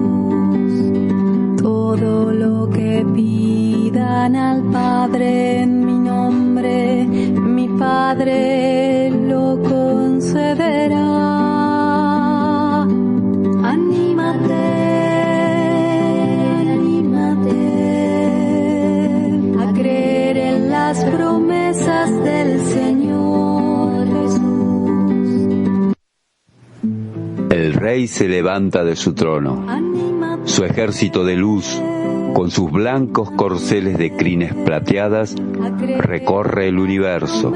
Todo lo que pidan al Padre en mi nombre, mi Padre lo concederá. Anímate las promesas del Señor Jesús. El rey se levanta de su trono. Su ejército de luz, con sus blancos corceles de crines plateadas, recorre el universo.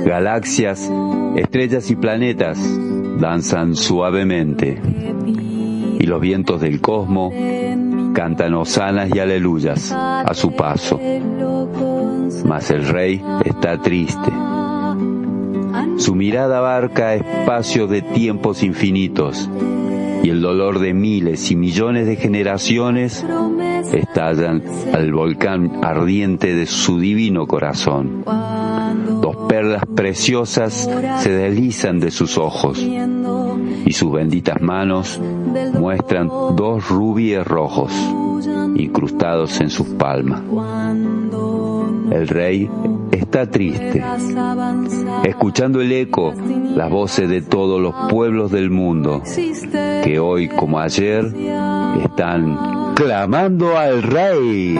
Galaxias, estrellas y planetas danzan suavemente, y los vientos del cosmos cantan hosanas y aleluyas a su paso. Mas el rey está triste. Su mirada abarca espacios de tiempos infinitos, y el dolor de miles y millones de generaciones estallan al volcán ardiente de su divino corazón. Dos perlas preciosas se deslizan de sus ojos, y sus benditas manos muestran dos rubíes rojos incrustados en sus palmas. El rey está triste, escuchando el eco, las voces de todos los pueblos del mundo, que hoy como ayer están clamando al rey.